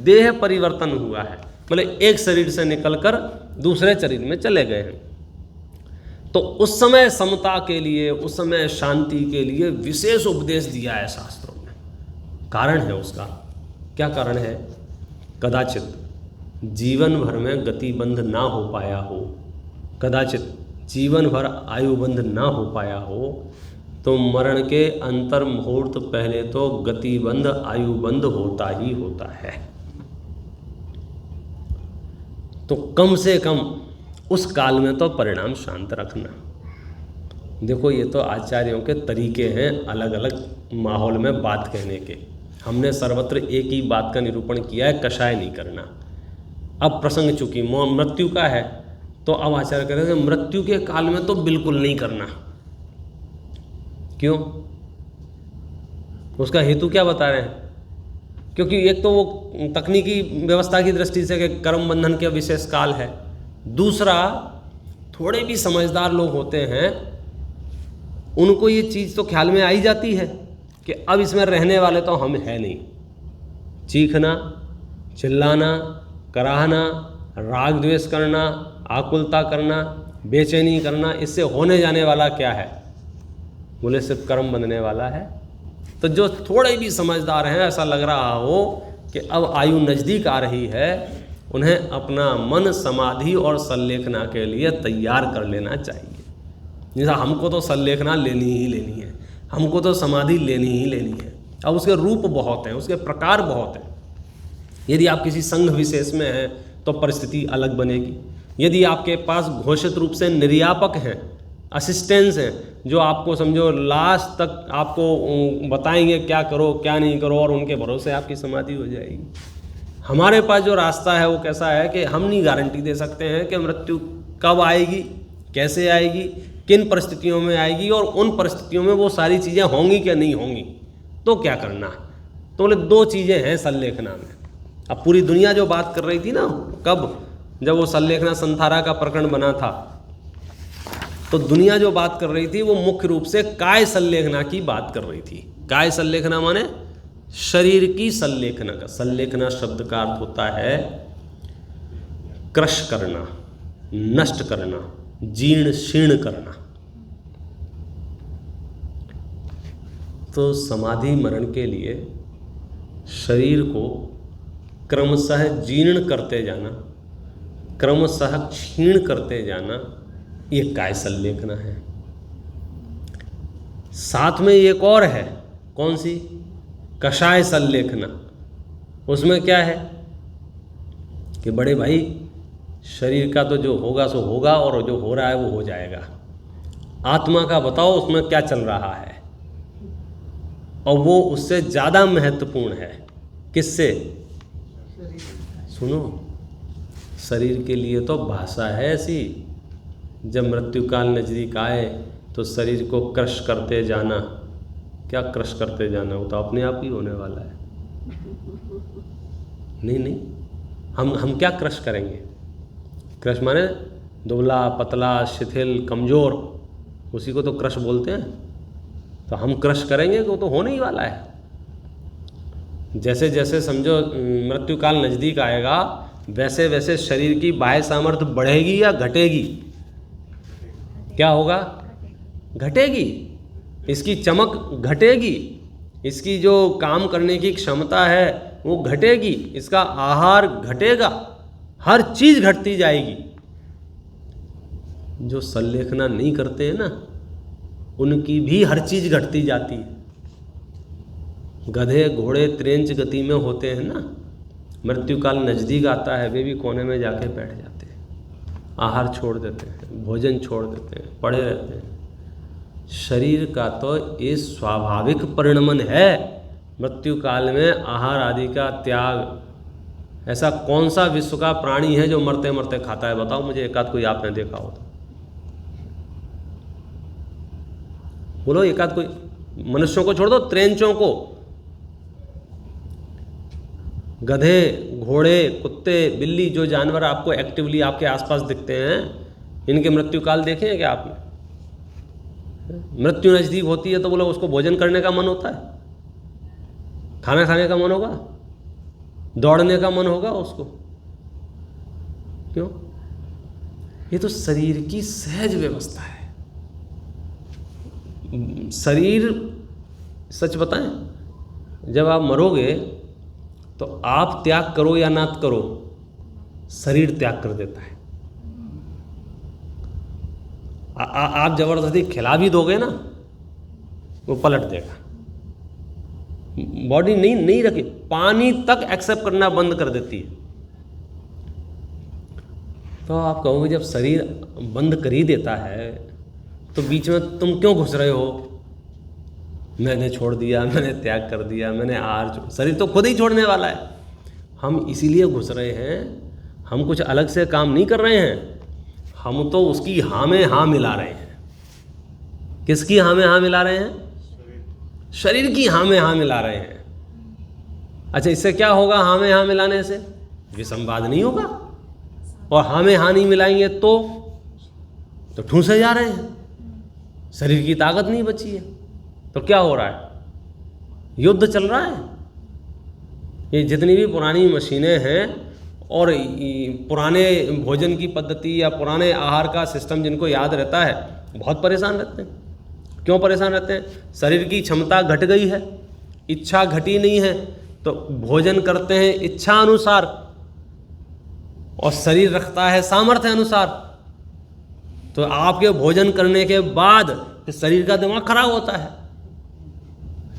देह परिवर्तन हुआ है, मतलब एक शरीर से निकलकर दूसरे शरीर में चले गए हैं। तो उस समय समता के लिए, उस समय शांति के लिए विशेष उपदेश दिया है शास्त्रों में। कारण है उसका, क्या कारण है? कदाचित जीवन भर में गतिबंध ना हो पाया हो, कदाचित जीवन भर आयुबंध ना हो पाया हो, तो मरण के अंतर मुहूर्त पहले तो गतिबंध आयुबंध होता ही होता है। तो कम से कम उस काल में तो परिणाम शांत रखना। देखो ये तो आचार्यों के तरीके हैं अलग अलग माहौल में बात कहने के। हमने सर्वत्र एक ही बात का निरूपण किया है, कषाय नहीं करना। अब प्रसंग चूंकि मृत्यु का है तो अब आचार्य कह रहे हैं मृत्यु के काल में तो बिल्कुल नहीं करना। क्यों? उसका हेतु क्या बता रहे हैं? क्योंकि एक तो वो तकनीकी व्यवस्था की दृष्टि से कि कर्म बंधन के विशेष काल है, दूसरा थोड़े भी समझदार लोग होते हैं उनको ये चीज़ तो ख्याल में आई जाती है कि अब इसमें रहने वाले तो हम है नहीं। चीखना, चिल्लाना, कराहना, राग द्वेष करना, आकुलता करना, बेचैनी करना, इससे होने जाने वाला क्या है? बोले सिर्फ कर्म बंधने वाला है। तो जो थोड़े भी समझदार हैं, ऐसा लग रहा हो कि अब आयु नज़दीक आ रही है, उन्हें अपना मन समाधि और संलेखना के लिए तैयार कर लेना चाहिए। जैसा हमको तो संलेखना लेनी ही लेनी है, हमको तो समाधि लेनी ही लेनी है। अब उसके रूप बहुत हैं, उसके प्रकार बहुत हैं। यदि आप किसी संघ विशेष में हैं तो परिस्थिति अलग बनेगी। यदि आपके पास घोषित रूप से निर्यापक हैं, असिस्टेंट्स हैं, जो आपको समझो लास्ट तक आपको बताएंगे क्या करो क्या नहीं करो, और उनके भरोसे आपकी समाधि हो जाएगी। हमारे पास जो रास्ता है वो कैसा है कि हम नहीं गारंटी दे सकते हैं कि मृत्यु कब आएगी, कैसे आएगी, किन परिस्थितियों में आएगी, और उन परिस्थितियों में वो सारी चीज़ें होंगी क्या नहीं होंगी, तो क्या करना है। तो बोले दो चीज़ें हैं संलेखना में। अब पूरी दुनिया जो बात कर रही थी ना, कब? जब वो संलेखना संथारा का प्रकरण बना था, तो दुनिया जो बात कर रही थी वो मुख्य रूप से काय संलेखना की बात कर रही थी। काय संलेखना माने शरीर की संलेखना का। संलेखना शब्द का अर्थ होता है क्रश करना, नष्ट करना, जीर्ण शीर्ण करना। तो समाधि मरण के लिए शरीर को क्रमशः जीर्ण करते जाना, क्रमशः क्षीण करते जाना, ये काय संलेखना है। साथ में एक और है, कौन सी? कषाय संलेखना। उसमें क्या है कि बड़े भाई शरीर का तो जो होगा सो होगा, और जो हो रहा है वो हो जाएगा। आत्मा का बताओ उसमें क्या चल रहा है, और वो उससे ज़्यादा महत्वपूर्ण है। किससे? सुनो, शरीर के लिए तो भाषा है ऐसी, जब मृत्यु काल नज़दीक आए तो शरीर को क्रश करते जाना। क्या क्रश करते जाना? वो तो अपने आप ही होने वाला है। नहीं, हम क्या क्रश करेंगे? क्रश माने दुबला पतला शिथिल कमज़ोर, उसी को तो क्रश बोलते हैं। तो हम क्रश करेंगे तो वो तो होने ही वाला है। जैसे जैसे समझो मृत्यु काल नज़दीक आएगा, वैसे वैसे शरीर की बाह्य सामर्थ्य बढ़ेगी या घटेगी? क्या होगा? घटेगी। इसकी चमक घटेगी, इसकी जो काम करने की क्षमता है वो घटेगी, इसका आहार घटेगा, हर चीज़ घटती जाएगी। जो संलेखना नहीं करते हैं ना, उनकी भी हर चीज़ घटती जाती है। गधे घोड़े त्रेंच गति में होते हैं ना, मृत्यु काल नज़दीक आता है, वे भी कोने में जाके बैठ जाते हैं, आहार छोड़ देते हैं, भोजन छोड़ देते हैं, पड़े रहते हैं। शरीर का तो ये स्वाभाविक परिणमन है मृत्यु काल में आहार आदि का त्याग। ऐसा कौन सा विश्व का प्राणी है जो मरते मरते खाता है? बताओ मुझे, एक आध कोई आपने देखा हो तो बोलो। एक आध कोई? मनुष्यों को छोड़ दो, त्रेंचों को, गधे घोड़े कुत्ते बिल्ली, जो जानवर आपको एक्टिवली आपके आसपास दिखते हैं, इनके मृत्यु काल देखे हैं क्या आपने? मृत्यु नज़दीक होती है तो बोलो उसको भोजन करने का मन होता है, खाना खाने का मन होगा, दौड़ने का मन होगा उसको। क्यों? ये तो शरीर की सहज व्यवस्था है। शरीर, सच बताएं, जब आप मरोगे तो आप त्याग करो या ना करो, शरीर त्याग कर देता है। आप जबरदस्ती खिला भी दोगे ना, वो पलट देगा। बॉडी नहीं रखी, पानी तक एक्सेप्ट करना बंद कर देती है। तो आप कहोगे जब शरीर बंद कर ही देता है तो बीच में तुम क्यों घुस रहे हो? मैंने छोड़ दिया, मैंने त्याग कर दिया, मैंने आहार शरीर तो खुद ही छोड़ने वाला है। हम इसीलिए घुस रहे हैं, हम कुछ अलग से काम नहीं कर रहे हैं, हम तो उसकी हाँ में हाँ मिला रहे हैं। किसकी हाँ में हाँ मिला रहे हैं? शरीर की हाँ में हाँ मिला रहे हैं। अच्छा, इससे क्या होगा? हाँ में हाँ मिलाने से विसंवाद नहीं होगा, और हाँ में हाँ नहीं मिलाएंगे तो ठूंसे जा रहे हैं, शरीर की ताकत नहीं बची है। तो क्या हो रहा है? युद्ध चल रहा है। ये जितनी भी पुरानी मशीनें हैं और पुराने भोजन की पद्धति या पुराने आहार का सिस्टम जिनको याद रहता है, बहुत परेशान रहते हैं। क्यों परेशान रहते हैं? शरीर की क्षमता घट गई है, इच्छा घटी नहीं है, तो भोजन करते हैं इच्छा अनुसार और शरीर रखता है सामर्थ्य अनुसार। तो आपके भोजन करने के बाद फिर शरीर का दिमाग खराब होता है।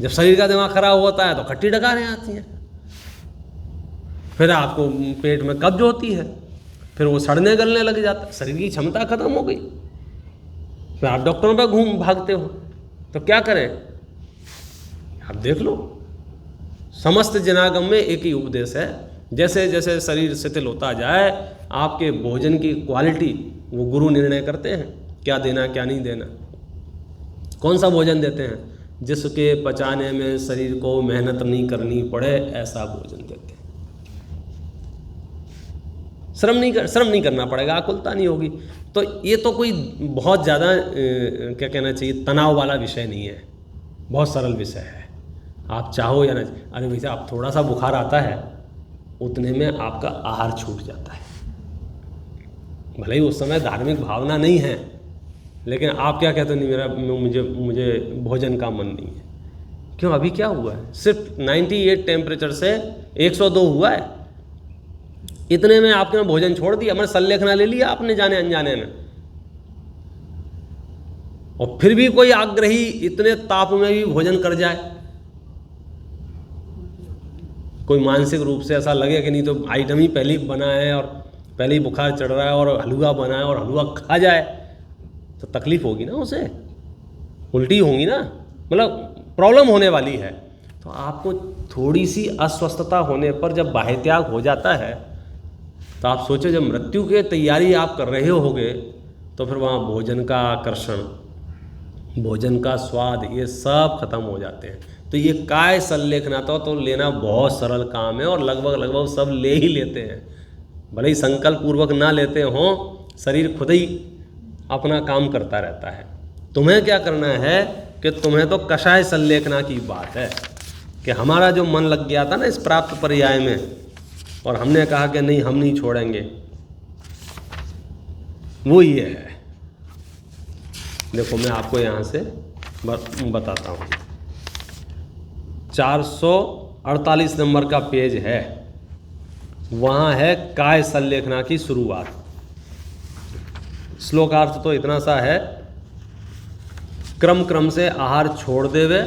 जब शरीर का दिमाग खराब होता है तो खट्टी डकारें आती हैं, फिर आपको पेट में कब्ज होती है, फिर वो सड़ने गलने लग जाता है, शरीर की क्षमता खत्म हो गई, फिर आप डॉक्टरों पर घूम भागते हो। तो क्या करें? आप देख लो, समस्त जनागम में एक ही उपदेश है, जैसे जैसे शरीर शिथिल होता जाए आपके भोजन की क्वालिटी वो गुरु निर्णय करते हैं, क्या देना क्या नहीं देना। कौन सा भोजन देते हैं? जिसके पचाने में शरीर को मेहनत नहीं करनी पड़े, ऐसा भोजन देते हैं। श्रम नहीं करना पड़ेगा, आकुलता नहीं होगी। तो ये तो कोई बहुत ज़्यादा क्या कहना चाहिए, तनाव वाला विषय नहीं है, बहुत सरल विषय है। आप चाहो या ना, अरे भैया आप थोड़ा सा बुखार आता है, उतने में आपका आहार छूट जाता है। भले ही उस समय धार्मिक भावना नहीं है, लेकिन आप क्या कहते हो? नहीं, मुझे भोजन का मन नहीं है। क्यों? अभी क्या हुआ है? सिर्फ 98 टेम्परेचर से 102 हुआ है, इतने में आपने भोजन छोड़ दिया, मैंने संलेखना ले लिया आपने जाने अनजाने में। और फिर भी कोई आग्रही इतने ताप में भी भोजन कर जाए, कोई मानसिक रूप से ऐसा लगे कि नहीं तो आइटम ही पहले ही बना है और पहले ही बुखार चढ़ रहा है और हलवा बना है और हलवा खा जाए, तो तकलीफ होगी ना, उसे उल्टी होंगी ना, मतलब प्रॉब्लम होने वाली है। तो आपको थोड़ी सी अस्वस्थता होने पर जब बाह्यत्याग हो जाता है, तो आप सोचो जब मृत्यु की तैयारी आप कर रहे होगे, तो फिर वहाँ भोजन का आकर्षण, भोजन का स्वाद, ये सब खत्म हो जाते हैं। तो ये काय संलेखना तो लेना बहुत सरल काम है, और लगभग सब ले ही लेते हैं। भले ही संकल्प पूर्वक ना लेते हों, शरीर खुद ही अपना काम करता रहता है। तुम्हें क्या करना है कि तुम्हें तो कषाय संलेखना की बात है कि हमारा जो मन लग गया था ना इस प्राप्त पर्याय में, और हमने कहा कि नहीं हम नहीं छोड़ेंगे, वो ये है। देखो मैं आपको यहाँ से बताता हूँ, 448 नंबर का पेज है, वहाँ है काय संलेखना की शुरुआत। श्लोकार्थ तो इतना सा है, क्रम से आहार छोड़ देवे,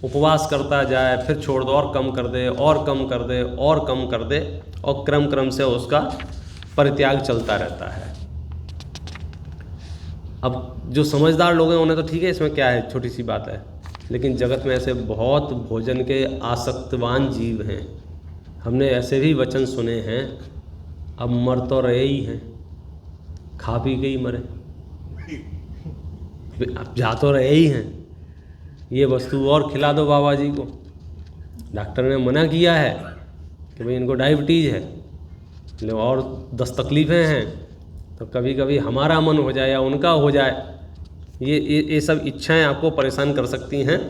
उपवास करता जाए, फिर छोड़ दो और कम कर दे और कम कर दे और कम कर दे, और क्रम से उसका परित्याग चलता रहता है। अब जो समझदार लोग हैं उन्हें तो ठीक है, इसमें क्या है, छोटी सी बात है, लेकिन जगत में ऐसे बहुत भोजन के आसक्तवान जीव हैं। हमने ऐसे भी वचन सुने हैं, अब मर तो रहे ही हैं, खा पी के ही मरे, अब जा तो रहे ही हैं, ये वस्तु और खिला दो बाबा जी को। डॉक्टर ने मना किया है कि भाई इनको डायबिटीज़ है और 10 तकलीफ़ें हैं, तो कभी कभी हमारा मन हो जाए या उनका हो जाए, ये सब इच्छाएं आपको परेशान कर सकती हैं।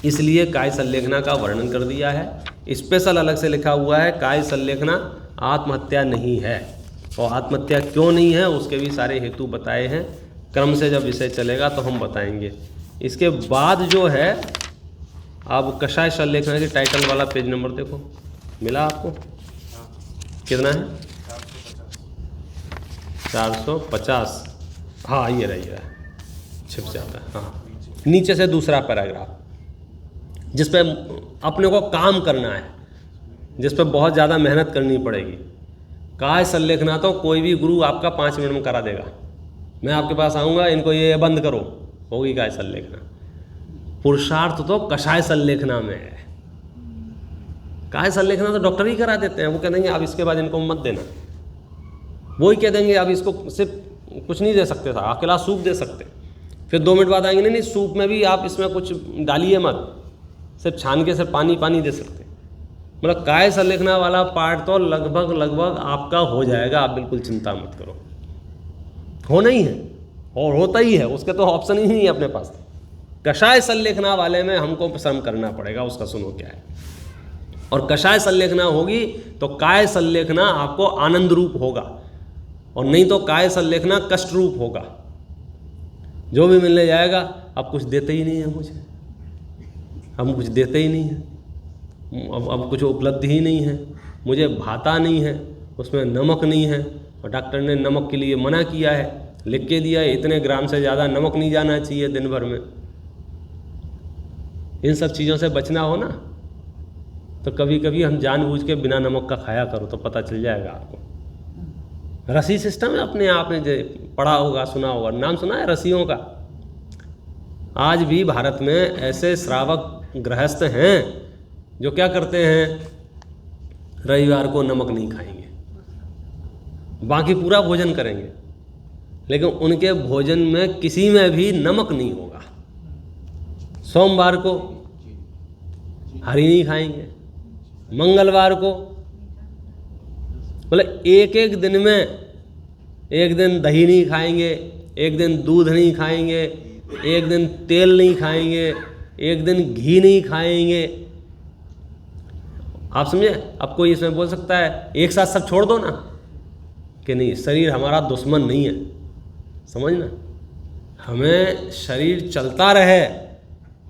इसलिए काय संलेखना का वर्णन कर दिया है। स्पेशल अलग से लिखा हुआ है, काय संलेखना आत्महत्या नहीं है, और आत्महत्या क्यों नहीं है उसके भी सारे हेतु बताए हैं। क्रम से जब विषय चलेगा तो हम बताएंगे। इसके बाद जो है, आप कषाय संलेखना के टाइटल वाला पेज नंबर देखो, मिला आपको? कितना है? 450। हाँ ये रही है, छिप जाता है। हाँ, नीचे से दूसरा पैराग्राफ, जिस पे अपने को काम करना है, जिस पे बहुत ज़्यादा मेहनत करनी पड़ेगी। काय संलेखना तो कोई भी गुरु आपका 5 मिनट में करा देगा, मैं आपके पास आऊँगा, इनको ये बंद करो, होगी काय संलेखना। पुरुषार्थ तो कषाय संलेखना में है। काय संलेखना तो डॉक्टर ही करा देते हैं। वो कह देंगे आप इसके बाद इनको मत देना, वो ही कह देंगे आप इसको सिर्फ कुछ नहीं दे सकते था, अकेला सूप दे सकते। फिर 2 मिनट बाद आएंगे, नहीं सूप में भी आप इसमें कुछ डालिए मत, सिर्फ छान के सिर्फ पानी पानी दे सकते। मतलब काय संलेखना वाला पार्ट तो लगभग आपका हो जाएगा, आप बिल्कुल चिंता मत करो, होना ही है और होता ही है, उसके तो ऑप्शन ही नहीं है अपने पास। कषाय संलेखना वाले में हमको श्रम करना पड़ेगा, उसका सुनो क्या है। और कषाय संलेखना होगी तो काय संलेखना आपको आनंद रूप होगा, और नहीं तो काय संलेखना कष्ट रूप होगा। जो भी मिलने जाएगा, अब कुछ देते ही नहीं है मुझे, हम कुछ देते ही नहीं है, अब कुछ उपलब्धि ही नहीं है, मुझे भाता नहीं है, उसमें नमक नहीं है, और डॉक्टर ने नमक के लिए मना किया है, लिख के दिया है इतने ग्राम से ज़्यादा नमक नहीं जाना चाहिए दिन भर में। इन सब चीज़ों से बचना हो ना, तो कभी कभी हम जानबूझ के बिना नमक का खाया करो, तो पता चल जाएगा आपको। रसी सिस्टम है, अपने आप में जो पढ़ा होगा, सुना होगा, नाम सुना है रसियों का। आज भी भारत में ऐसे श्रावक गृहस्थ हैं जो क्या करते हैं, रविवार को नमक नहीं खाएंगे, बाकी पूरा भोजन करेंगे, लेकिन उनके भोजन में किसी में भी नमक नहीं होगा। सोमवार को हरी नहीं खाएंगे, मंगलवार को, मतलब एक दिन में, एक दिन दही नहीं खाएंगे, एक दिन दूध नहीं खाएंगे, एक दिन तेल नहीं खाएंगे, एक दिन घी नहीं खाएंगे। आप समझे। अब कोई इसमें बोल सकता है एक साथ सब छोड़ दो ना, कि नहीं, शरीर हमारा दुश्मन नहीं है, समझना। हमें शरीर चलता रहे,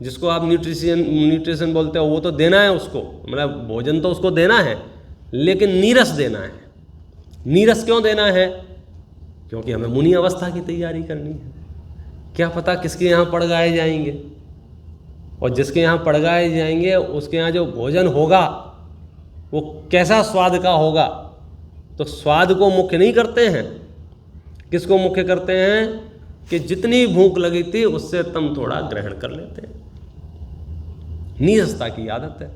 जिसको आप न्यूट्रिशन बोलते हो, वो तो देना है उसको, मतलब भोजन तो उसको देना है, लेकिन नीरस देना है। नीरस क्यों देना है? क्योंकि हमें मुनि अवस्था की तैयारी करनी है। क्या पता किसके यहाँ पड़ गाए जाएंगे, और जिसके यहाँ पड़ गाए जाएंगे उसके यहाँ जो भोजन होगा वो कैसा स्वाद का होगा। तो स्वाद को मुख्य नहीं करते हैं, किसको मुख्य करते हैं कि जितनी भूख लगी थी उससे तुम थोड़ा ग्रहण कर लेते हैं। नीरसता की आदत है।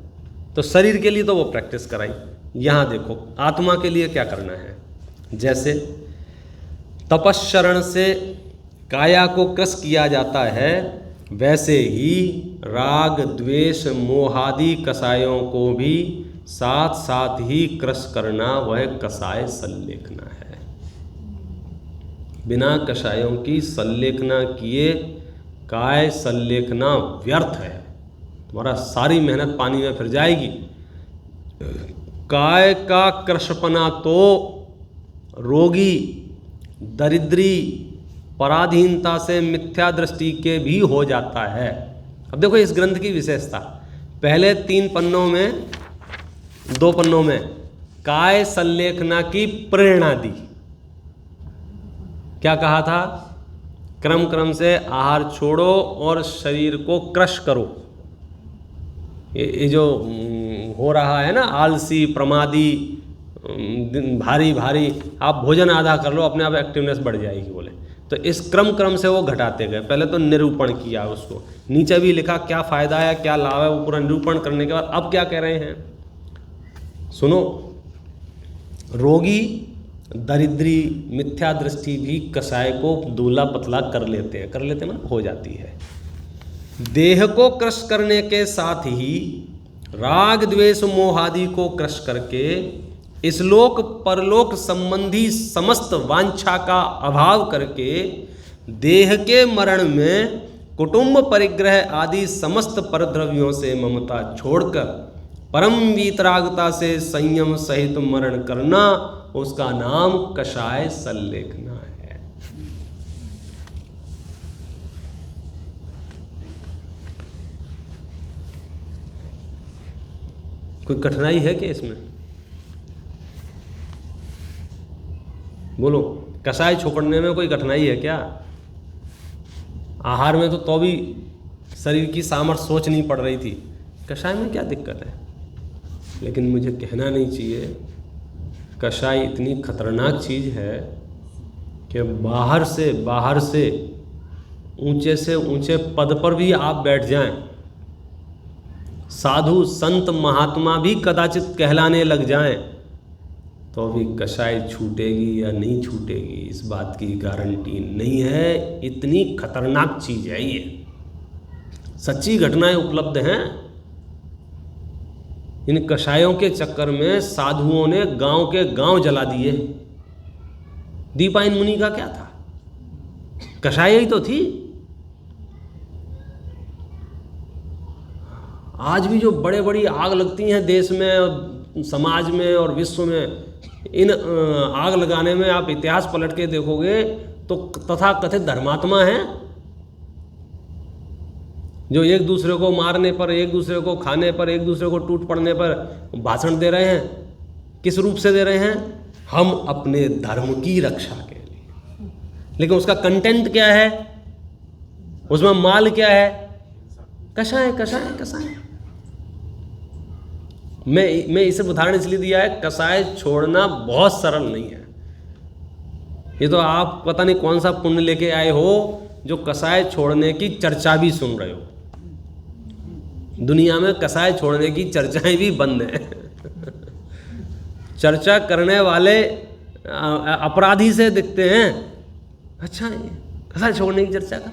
तो शरीर के लिए तो वो प्रैक्टिस कराई। यहाँ देखो आत्मा के लिए क्या करना है। जैसे तपश्चरण से काया को क्रश किया जाता है, वैसे ही राग द्वेष मोहादि कषायों को भी साथ साथ ही क्रश करना वह कषाय संलेखना है। बिना कषायों की संलेखना किए काय संलेखना व्यर्थ है, तुम्हारा सारी मेहनत पानी में फिर जाएगी। काय का क्रशपना तो रोगी, दरिद्री, पराधीनता से मिथ्या दृष्टि के भी हो जाता है। अब देखो इस ग्रंथ की विशेषता, पहले 3 पन्नों में, 2 पन्नों में काय संलेखना की प्रेरणा दी। क्या कहा था? क्रम क्रम से आहार छोड़ो और शरीर को क्रश करो। ये जो हो रहा है ना, आलसी, प्रमादी, भारी भारी, आप भोजन आधा कर लो, अपने आप एक्टिवनेस बढ़ जाएगी बोले। तो इस क्रम से वो घटाते गए। पहले तो निरूपण किया उसको, नीचे भी लिखा क्या फ़ायदा है, क्या लाभ है, वो पूरा निरूपण करने के बाद अब क्या कह रहे हैं सुनो। रोगी, दरिद्री, मिथ्या दृष्टि भी कषाय को दूल्हा पतला कर लेते हैं, मतलब हो जाती है। देह को क्रश करने के साथ ही राग द्वेष मोहादि को क्रश करके इसलोक परलोक संबंधी समस्त वांछा का अभाव करके देह के मरण में कुटुंब परिग्रह आदि समस्त परद्रव्यों से ममता छोड़कर परम वीतरागता से संयम सहित मरण करना, उसका नाम कषाय संलेखना है। कोई कठिनाई है क्या इसमें? बोलो, कषाय छोड़ने में कोई कठिनाई है क्या? आहार में तो भी शरीर की सामर्थ्य सोच नहीं पड़ रही थी, कषाय में क्या दिक्कत है? लेकिन मुझे कहना नहीं चाहिए, कषाय इतनी खतरनाक चीज़ है कि बाहर से ऊंचे से ऊंचे पद पर भी आप बैठ जाएं, साधु संत महात्मा भी कदाचित कहलाने लग जाएं, तो भी कषाय छूटेगी या नहीं छूटेगी इस बात की गारंटी नहीं है। इतनी खतरनाक चीज़ है ये, सच्ची घटनाएं उपलब्ध हैं। इन कषायों के चक्कर में साधुओं ने गांव के गांव जला दिए। दीपायन मुनि का क्या था, कषाय ही तो थी। आज भी जो बड़े बड़ी आग लगती हैं देश में, समाज में और विश्व में, इन आग लगाने में आप इतिहास पलट के देखोगे तो तथाकथित धर्मात्मा हैं जो एक दूसरे को मारने पर, एक दूसरे को खाने पर, एक दूसरे को टूट पड़ने पर भाषण दे रहे हैं। किस रूप से दे रहे हैं? हम अपने धर्म की रक्षा के लिए। लेकिन उसका कंटेंट क्या है, उसमें माल क्या है? कषाय कषाय कषाय। मैं इसे उदाहरण इसलिए दिया है, कषाय छोड़ना बहुत सरल नहीं है। ये तो आप पता नहीं कौन सा पुण्य लेके आए हो जो कषाय छोड़ने की चर्चा भी सुन रहे हो। दुनिया में कषाय छोड़ने की चर्चाएं भी बंद हैं। चर्चा करने वाले अपराधी से दिखते हैं, अच्छा कषाय छोड़ने की चर्चा कर,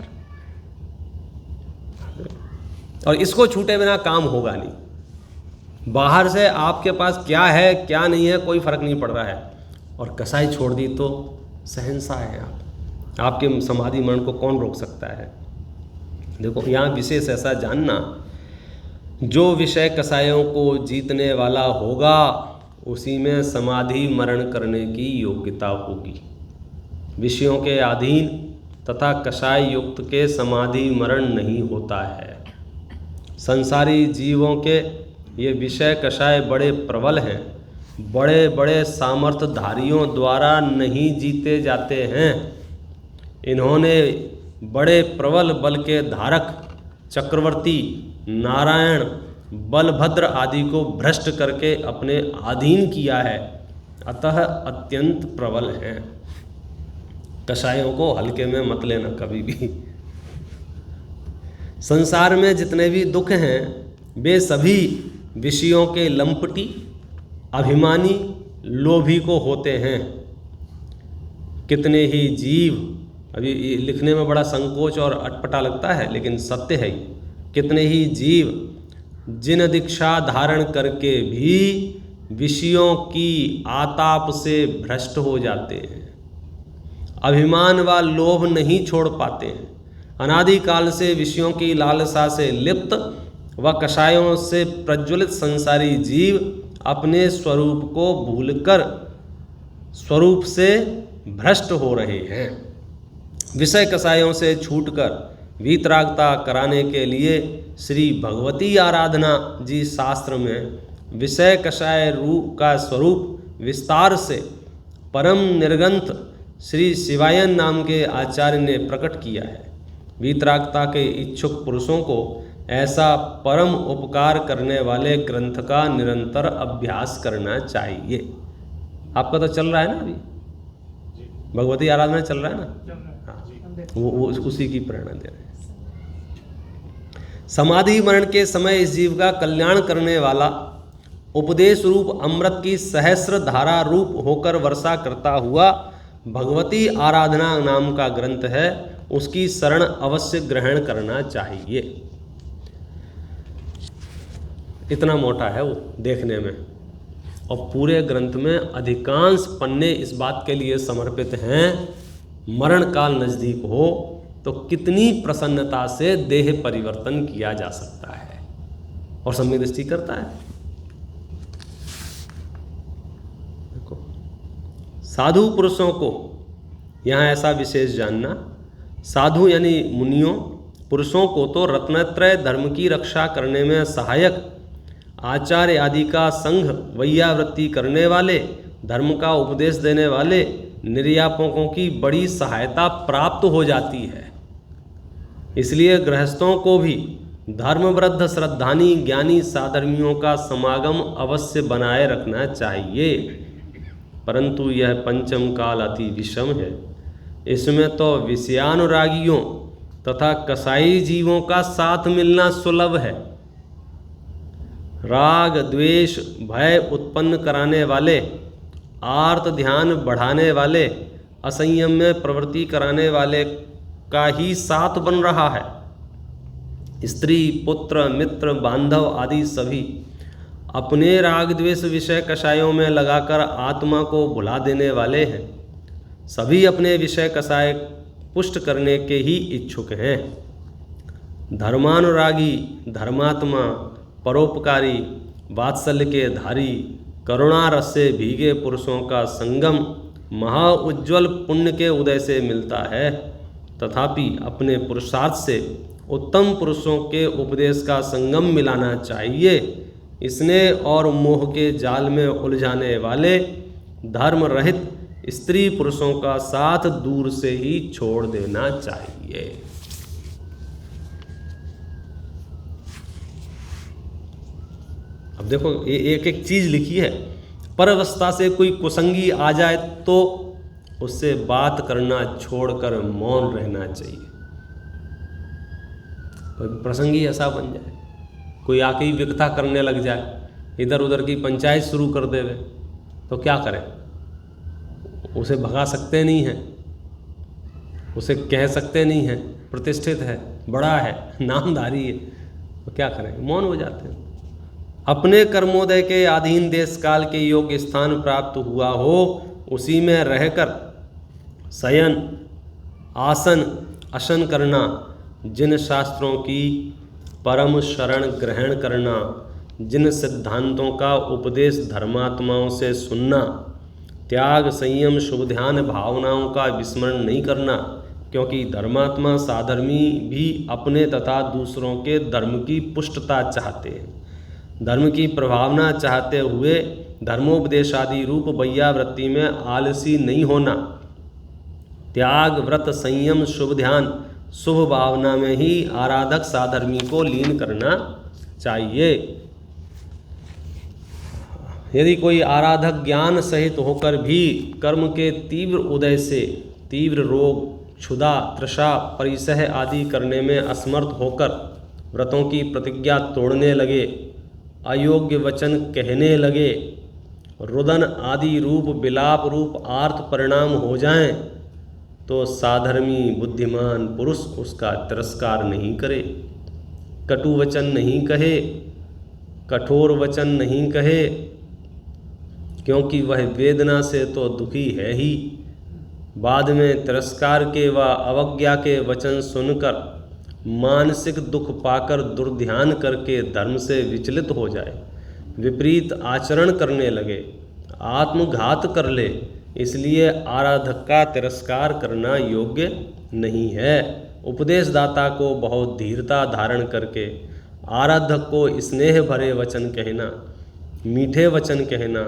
और इसको छूटे बिना काम होगा नहीं। बाहर से आपके पास क्या है क्या नहीं है कोई फर्क नहीं पड़ रहा है, और कषाय छोड़ दी तो शहंशाह है आप। आपके समाधि मरण को कौन रोक सकता है? देखो यहाँ विशेष ऐसा जानना, जो विषय कषायों को जीतने वाला होगा उसी में समाधि मरण करने की योग्यता होगी। विषयों के अधीन तथा कषाय युक्त के समाधि मरण नहीं होता है। संसारी जीवों के ये विषय कषाय बड़े प्रबल हैं, बड़े बड़े सामर्थ्यधारियों द्वारा नहीं जीते जाते हैं। इन्होंने बड़े प्रबल बल के धारक चक्रवर्ती, नारायण, बलभद्र आदि को भ्रष्ट करके अपने अधीन किया है, अतः अत्यंत प्रबल हैं। कषायों को हल्के में मत लेना कभी भी। संसार में जितने भी दुख हैं वे सभी विषयों के लंपटी, अभिमानी, लोभी को होते हैं। कितने ही जीव, अभी लिखने में बड़ा संकोच और अटपटा लगता है लेकिन सत्य है, कितने ही जीव जिन दीक्षा धारण करके भी विषयों की आताप से भ्रष्ट हो जाते हैं, अभिमान व लोभ नहीं छोड़ पाते हैं, अनादिकाल से विषयों की लालसा से लिप्त व कषायों से प्रज्वलित संसारी जीव अपने स्वरूप को भूलकर स्वरूप से भ्रष्ट हो रहे हैं। विषय कषायों से छूटकर वीतरागता कराने के लिए श्री भगवती आराधना जी शास्त्र में विषय कषाय रूप का स्वरूप विस्तार से परम निर्गंथ श्री शिवायन नाम के आचार्य ने प्रकट किया है। वीतरागता के इच्छुक पुरुषों को ऐसा परम उपकार करने वाले ग्रंथ का निरंतर अभ्यास करना चाहिए। आपका तो चल रहा है ना, अभी भगवती आराधना चल रहा है ना, हाँ, वो उसी की प्रेरणा दे रहे हैं। समाधि मरण के समय इस जीव का कल्याण करने वाला उपदेश रूप अमृत की सहस्र धारा रूप होकर वर्षा करता हुआ भगवती आराधना नाम का ग्रंथ है, उसकी शरण अवश्य ग्रहण करना चाहिए। इतना मोटा है वो देखने में, और पूरे ग्रंथ में अधिकांश पन्ने इस बात के लिए समर्पित हैं, मरण काल नज़दीक हो तो कितनी प्रसन्नता से देह परिवर्तन किया जा सकता है, और सम्यक दृष्टि करता है। देखो साधु पुरुषों को यहाँ ऐसा विशेष जानना, साधु यानी मुनियों, पुरुषों को तो रत्नत्रय धर्म की रक्षा करने में सहायक आचार्य आदि का संघ, वैयावृत्ति करने वाले, धर्म का उपदेश देने वाले निर्यापकों की बड़ी सहायता प्राप्त हो जाती है। इसलिए गृहस्थों को भी धर्मवृद्ध श्रद्धानी ज्ञानी साधर्मियों का समागम अवश्य बनाए रखना चाहिए। परंतु यह पंचम काल अति विषम है। इसमें तो विषयानुरागियों तथा कसाई जीवों का साथ मिलना सुलभ है। राग द्वेष भय उत्पन्न कराने वाले, आर्त ध्यान बढ़ाने वाले, असंयम में प्रवृत्ति कराने वाले का ही साथ बन रहा है। स्त्री पुत्र मित्र बांधव आदि सभी अपने राग द्वेष विषय कषायों में लगाकर आत्मा को भुला देने वाले हैं। सभी अपने विषय कषाय पुष्ट करने के ही इच्छुक हैं। धर्मानुरागी, धर्मात्मा, परोपकारी, वात्सल्य के धारी, करुणा रस से भीगे पुरुषों का संगम महाउज्ज्वल पुण्य के उदय से मिलता है। तथापि अपने पुरुषार्थ से उत्तम पुरुषों के उपदेश का संगम मिलाना चाहिए। स्नेह और मोह के जाल में उलझाने वाले धर्म रहित स्त्री पुरुषों का साथ दूर से ही छोड़ देना चाहिए। अब देखो ये एक एक चीज लिखी है। परअवस्था से कोई कुसंगी आ जाए तो उससे बात करना छोड़कर मौन रहना चाहिए। कोई प्रसंगी ऐसा बन जाए, कोई आके ही विकता करने लग जाए, इधर उधर की पंचायत शुरू कर देवे, तो क्या करें? उसे भगा सकते नहीं हैं, उसे कह सकते नहीं हैं, प्रतिष्ठित है, बड़ा है, नामधारी है, तो क्या करें? मौन हो जाते हैं। अपने कर्मोदय के अधीन देश काल के योग्य स्थान प्राप्त हुआ हो, उसी में रहकर शयन आसन अशन करना, जिन शास्त्रों की परम शरण ग्रहण करना, जिन सिद्धांतों का उपदेश धर्मात्माओं से सुनना, त्याग संयम शुभ ध्यान भावनाओं का विस्मरण नहीं करना, क्योंकि धर्मात्मा साधर्मी भी अपने तथा दूसरों के धर्म की पुष्टता चाहते हैं। धर्म की प्रभावना चाहते हुए धर्मोपदेशादि रूप वैयावृत्ति में आलसी नहीं होना। त्याग व्रत संयम शुभ ध्यान शुभ भावना में ही आराधक साधर्मी को लीन करना चाहिए। यदि कोई आराधक ज्ञान सहित होकर भी कर्म के तीव्र उदय से तीव्र रोग क्षुधा तृषा परिसह आदि करने में असमर्थ होकर व्रतों की प्रतिज्ञा तोड़ने लगे, अयोग्य वचन कहने लगे, रुदन आदि रूप विलाप रूप आर्त परिणाम हो जाएं, तो साधर्मी बुद्धिमान पुरुष उसका तिरस्कार नहीं करे, कटु वचन नहीं कहे, कठोर वचन नहीं कहे, क्योंकि वह वेदना से तो दुखी है ही। बाद में तिरस्कार के व अवज्ञा के वचन सुनकर मानसिक दुख पाकर दुर्ध्यान करके धर्म से विचलित हो जाए, विपरीत आचरण करने लगे, आत्मघात कर ले, इसलिए आराधक का तिरस्कार करना योग्य नहीं है। उपदेशदाता को बहुत धीरता धारण करके आराधक को स्नेह भरे वचन कहना, मीठे वचन कहना,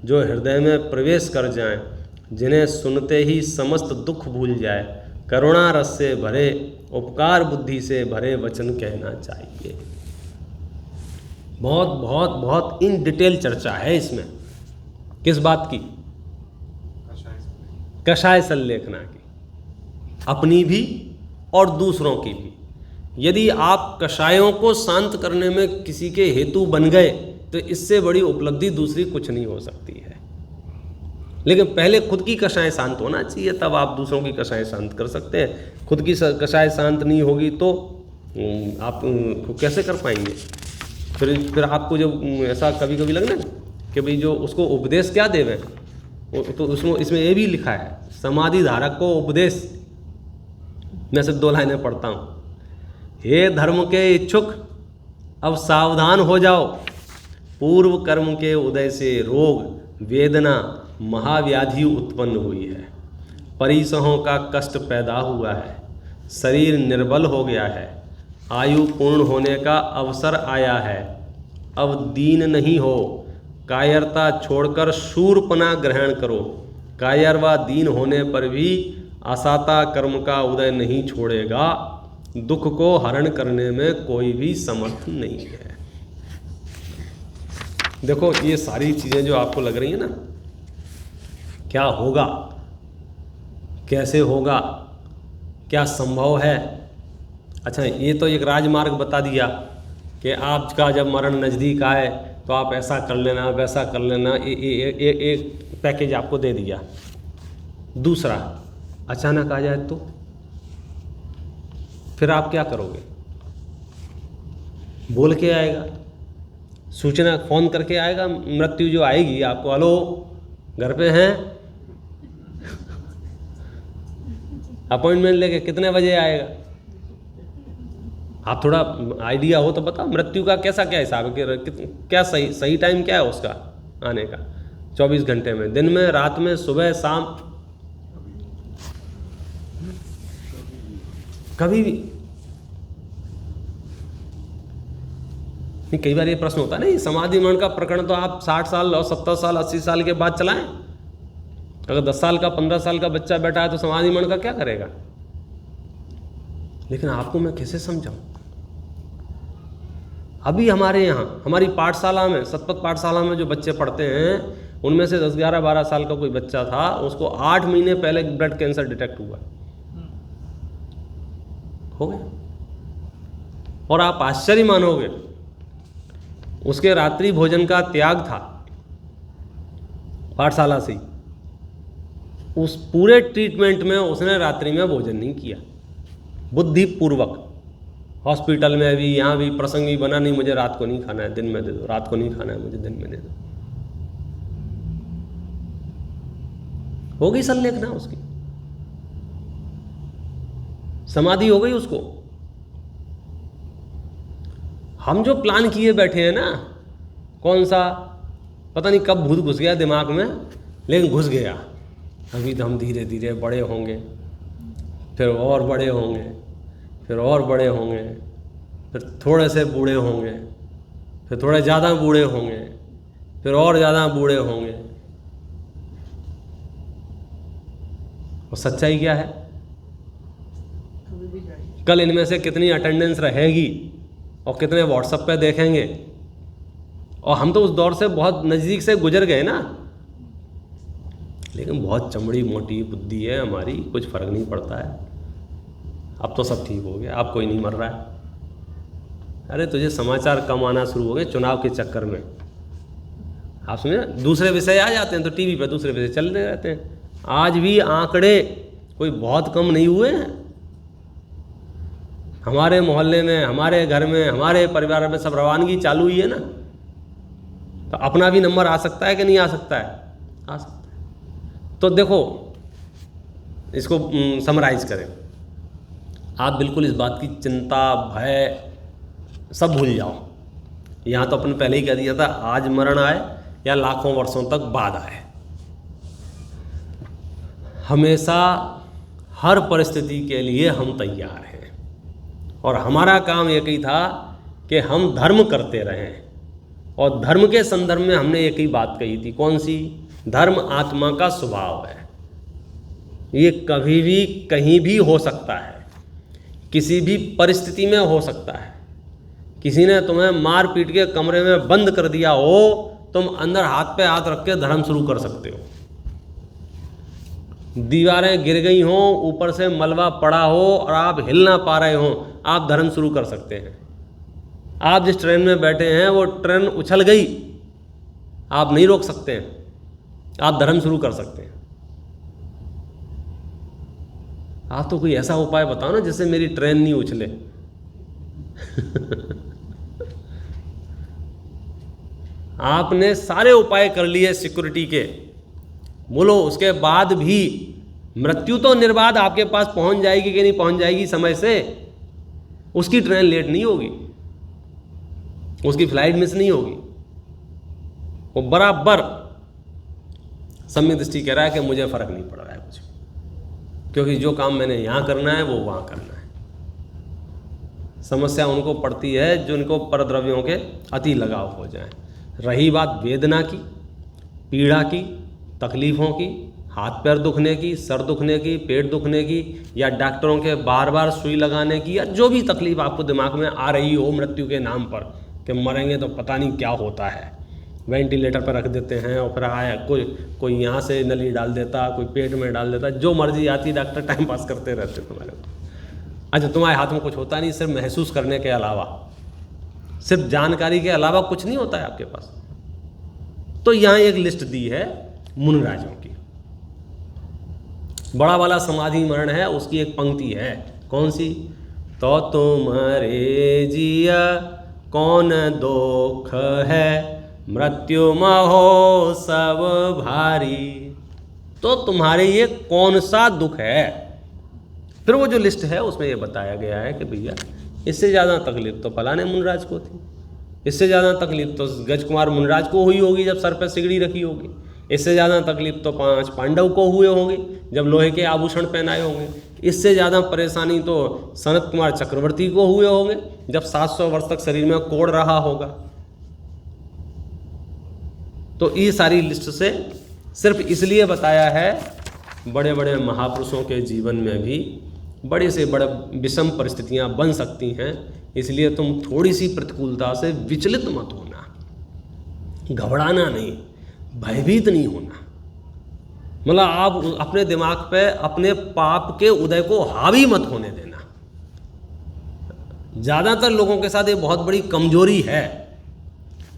जो हृदय में प्रवेश कर जाएं, जिन्हें सुनते ही समस्त दुख भूल जाए, करुणा रस से भरे उपकार बुद्धि से भरे वचन कहना चाहिए। बहुत बहुत बहुत इन डिटेल चर्चा है इसमें। किस बात की? कषाय संलेखना की, अपनी भी और दूसरों की भी। यदि आप कषायों को शांत करने में किसी के हेतु बन गए तो इससे बड़ी उपलब्धि दूसरी कुछ नहीं हो सकती है। लेकिन पहले खुद की कषाय शांत होना चाहिए, तब आप दूसरों की कषाय शांत कर सकते हैं। खुद की कषाय शांत नहीं होगी तो आप कैसे कर पाएंगे? फिर आपको जब ऐसा कभी कभी लगना कि भाई जो उसको उपदेश क्या देवे, तो इसमें ये भी लिखा है, समाधि धारक को उपदेश। मैं सिर्फ 2 लाइनें पढ़ता हूँ। हे धर्म के इच्छुक, अब सावधान हो जाओ। पूर्व कर्म के उदय से रोग वेदना महाव्याधि उत्पन्न हुई है, परिसहों का कष्ट पैदा हुआ है, शरीर निर्बल हो गया है, आयु पूर्ण होने का अवसर आया है। अब दीन नहीं हो, कायरता छोड़कर शूरपना ग्रहण करो। कायर व दीन होने पर भी असाता कर्म का उदय नहीं छोड़ेगा। दुख को हरण करने में कोई भी समर्थ नहीं है। देखो ये सारी चीज़ें जो आपको लग रही है ना, क्या होगा, कैसे होगा, क्या संभव है। अच्छा, ये तो एक राजमार्ग बता दिया कि आपका जब मरण नज़दीक आए तो आप ऐसा कर लेना, वैसा कर लेना, एक पैकेज आपको दे दिया। दूसरा, अचानक आ जाए तो फिर आप क्या करोगे? बोल के आएगा, सूचना फ़ोन करके आएगा, मृत्यु जो आएगी आपको, हेलो घर पे हैं, अपॉइंटमेंट लेके कितने बजे आएगा? आप थोड़ा आइडिया हो तो बताओ, मृत्यु का कैसा क्या हिसाब है, क्या सही टाइम क्या है उसका आने का? 24 घंटे में, दिन में, रात में, सुबह, शाम, कभी भी नहीं। कई बार ये प्रश्न होता है ना, ये समाधि मरण का प्रकरण तो आप 60 साल और 70 साल 80 साल के बाद चलाएं। अगर 10 साल का 15 साल का बच्चा बैठा है तो समाधि मरण का क्या करेगा? लेकिन आपको मैं कैसे समझाऊं? अभी हमारे यहाँ, हमारी पाठशाला में, सतपथ पाठशाला में जो बच्चे पढ़ते हैं, उनमें से 10, 11, 12 साल का कोई बच्चा था, उसको 8 महीने पहले ब्लड कैंसर डिटेक्ट हुआ, हो गया। और आप आश्चर्य मानोगे, उसके रात्रि भोजन का त्याग था पाठशाला से ही। उस पूरे ट्रीटमेंट में उसने रात्रि में भोजन नहीं किया, बुद्धिपूर्वक। हॉस्पिटल में भी, यहाँ भी प्रसंग भी बना, नहीं मुझे रात को नहीं खाना है, दिन में दे दो, रात को नहीं खाना है मुझे, दिन में दे दो। होगी संलेखना उसकी, समाधि हो गई उसको। हम जो प्लान किए बैठे हैं ना, कौन सा पता नहीं कब भूत घुस गया दिमाग में, लेकिन घुस गया। अभी तो हम धीरे धीरे बड़े होंगे, फिर और बड़े होंगे, फिर और बड़े होंगे, फिर थोड़े से बूढ़े होंगे, फिर थोड़े ज़्यादा बूढ़े होंगे, फिर और ज़्यादा बूढ़े होंगे। और सच्चाई क्या है? कल इनमें से कितनी अटेंडेंस रहेगी और कितने व्हाट्सएप पे देखेंगे। और हम तो उस दौर से बहुत नज़दीक से गुजर गए ना, लेकिन बहुत चमड़ी मोटी बुद्धि है हमारी, कुछ फ़र्क नहीं पड़ता है। अब तो सब ठीक हो गया, अब कोई नहीं मर रहा है। अरे तुझे समाचार कम आना शुरू हो गए चुनाव के चक्कर में। आप सुनिए, दूसरे विषय आ जाते हैं तो टीवी पर दूसरे विषय चलते रहते हैं। आज भी आंकड़े कोई बहुत कम नहीं हुए हैं। हमारे मोहल्ले में, हमारे घर में, हमारे परिवार में सब रवानगी चालू ही है ना, तो अपना भी नंबर आ सकता है कि नहीं आ सकता है? आ सकता है। तो देखो, इसको समराइज करें। आप बिल्कुल इस बात की चिंता, भय सब भूल जाओ। यहाँ तो अपन पहले ही कह दिया था, आज मरण आए या लाखों वर्षों तक बाद आए, हमेशा हर परिस्थिति के लिए हम तैयार हैं। और हमारा काम एक ही था कि हम धर्म करते रहें। और धर्म के संदर्भ में हमने एक ही बात कही थी, कौन सी? धर्म आत्मा का स्वभाव है। ये कभी भी कहीं भी हो सकता है, किसी भी परिस्थिति में हो सकता है। किसी ने तुम्हें मार पीट के कमरे में बंद कर दिया हो, तुम अंदर हाथ पे हाथ रख के धर्म शुरू कर सकते हो। दीवारें गिर गई हों, ऊपर से मलबा पड़ा हो और आप हिल ना पा रहे हों, आप धर्म शुरू कर सकते हैं। आप जिस ट्रेन में बैठे हैं वो ट्रेन उछल गई, आप नहीं रोक सकते हैं, आप धर्म शुरू कर सकते हैं। आप तो कोई ऐसा उपाय बताओ ना जिससे मेरी ट्रेन नहीं उछले। आपने सारे उपाय कर लिए सिक्योरिटी के, बोलो उसके बाद भी मृत्यु तो निर्बाध आपके पास पहुंच जाएगी कि नहीं पहुंच जाएगी समय से? उसकी ट्रेन लेट नहीं होगी, उसकी फ्लाइट मिस नहीं होगी। वो बराबर सम्यक दृष्टि कह रहा है कि मुझे फर्क नहीं पड़ रहा है कुछ, क्योंकि जो काम मैंने यहाँ करना है वो वहाँ करना है। समस्या उनको पड़ती है जिनको परद्रव्यों के अति लगाव हो जाए। रही बात वेदना की, पीड़ा की, तकलीफ़ों की, हाथ पैर दुखने की, सर दुखने की, पेट दुखने की, या डॉक्टरों के बार बार सुई लगाने की, या जो भी तकलीफ़ आपको दिमाग में आ रही हो मृत्यु के नाम पर कि मरेंगे तो पता नहीं क्या होता है, वेंटिलेटर पर रख देते हैं और फिर आया कोई यहाँ से नली डाल देता, कोई पेट में डाल देता, जो मर्जी आती डॉक्टर टाइम पास करते रहते तुम्हारे को। अच्छा, तुम्हारे हाथ में कुछ होता नहीं, सिर्फ महसूस करने के अलावा, सिर्फ जानकारी के अलावा कुछ नहीं होता है आपके पास। तो यहाँ एक लिस्ट दी है मुनिराजों की। बड़ा वाला समाधि मरण है, उसकी एक पंक्ति है, कौन सी? तो तुम्हारे जिया कौन दुख है, मृत्यु महो सब भारी। तो तुम्हारे ये कौन सा दुख है? फिर वो जो लिस्ट है उसमें ये बताया गया है कि भैया इससे ज़्यादा तकलीफ तो फलाने मुनिराज को थी, इससे ज़्यादा तकलीफ तो गजकुमार मुनिराज को हुई होगी जब सर पर सिगड़ी रखी होगी, इससे ज़्यादा तकलीफ तो 5 पांडव को हुए होंगे जब लोहे के आभूषण पहनाए होंगे, इससे ज़्यादा परेशानी तो सनत कुमार चक्रवर्ती को हुए होंगे जब 700 वर्ष तक शरीर में कोढ़ रहा होगा। तो ये सारी लिस्ट से सिर्फ इसलिए बताया है, बड़े बड़े महापुरुषों के जीवन में भी बड़े से बड़े विषम परिस्थितियां बन सकती हैं, इसलिए तुम थोड़ी सी प्रतिकूलता से विचलित मत होना, घबराना नहीं, भयभीत नहीं होना। मतलब आप अपने दिमाग पे अपने पाप के उदय को हावी मत होने देना। ज़्यादातर लोगों के साथ ये बहुत बड़ी कमजोरी है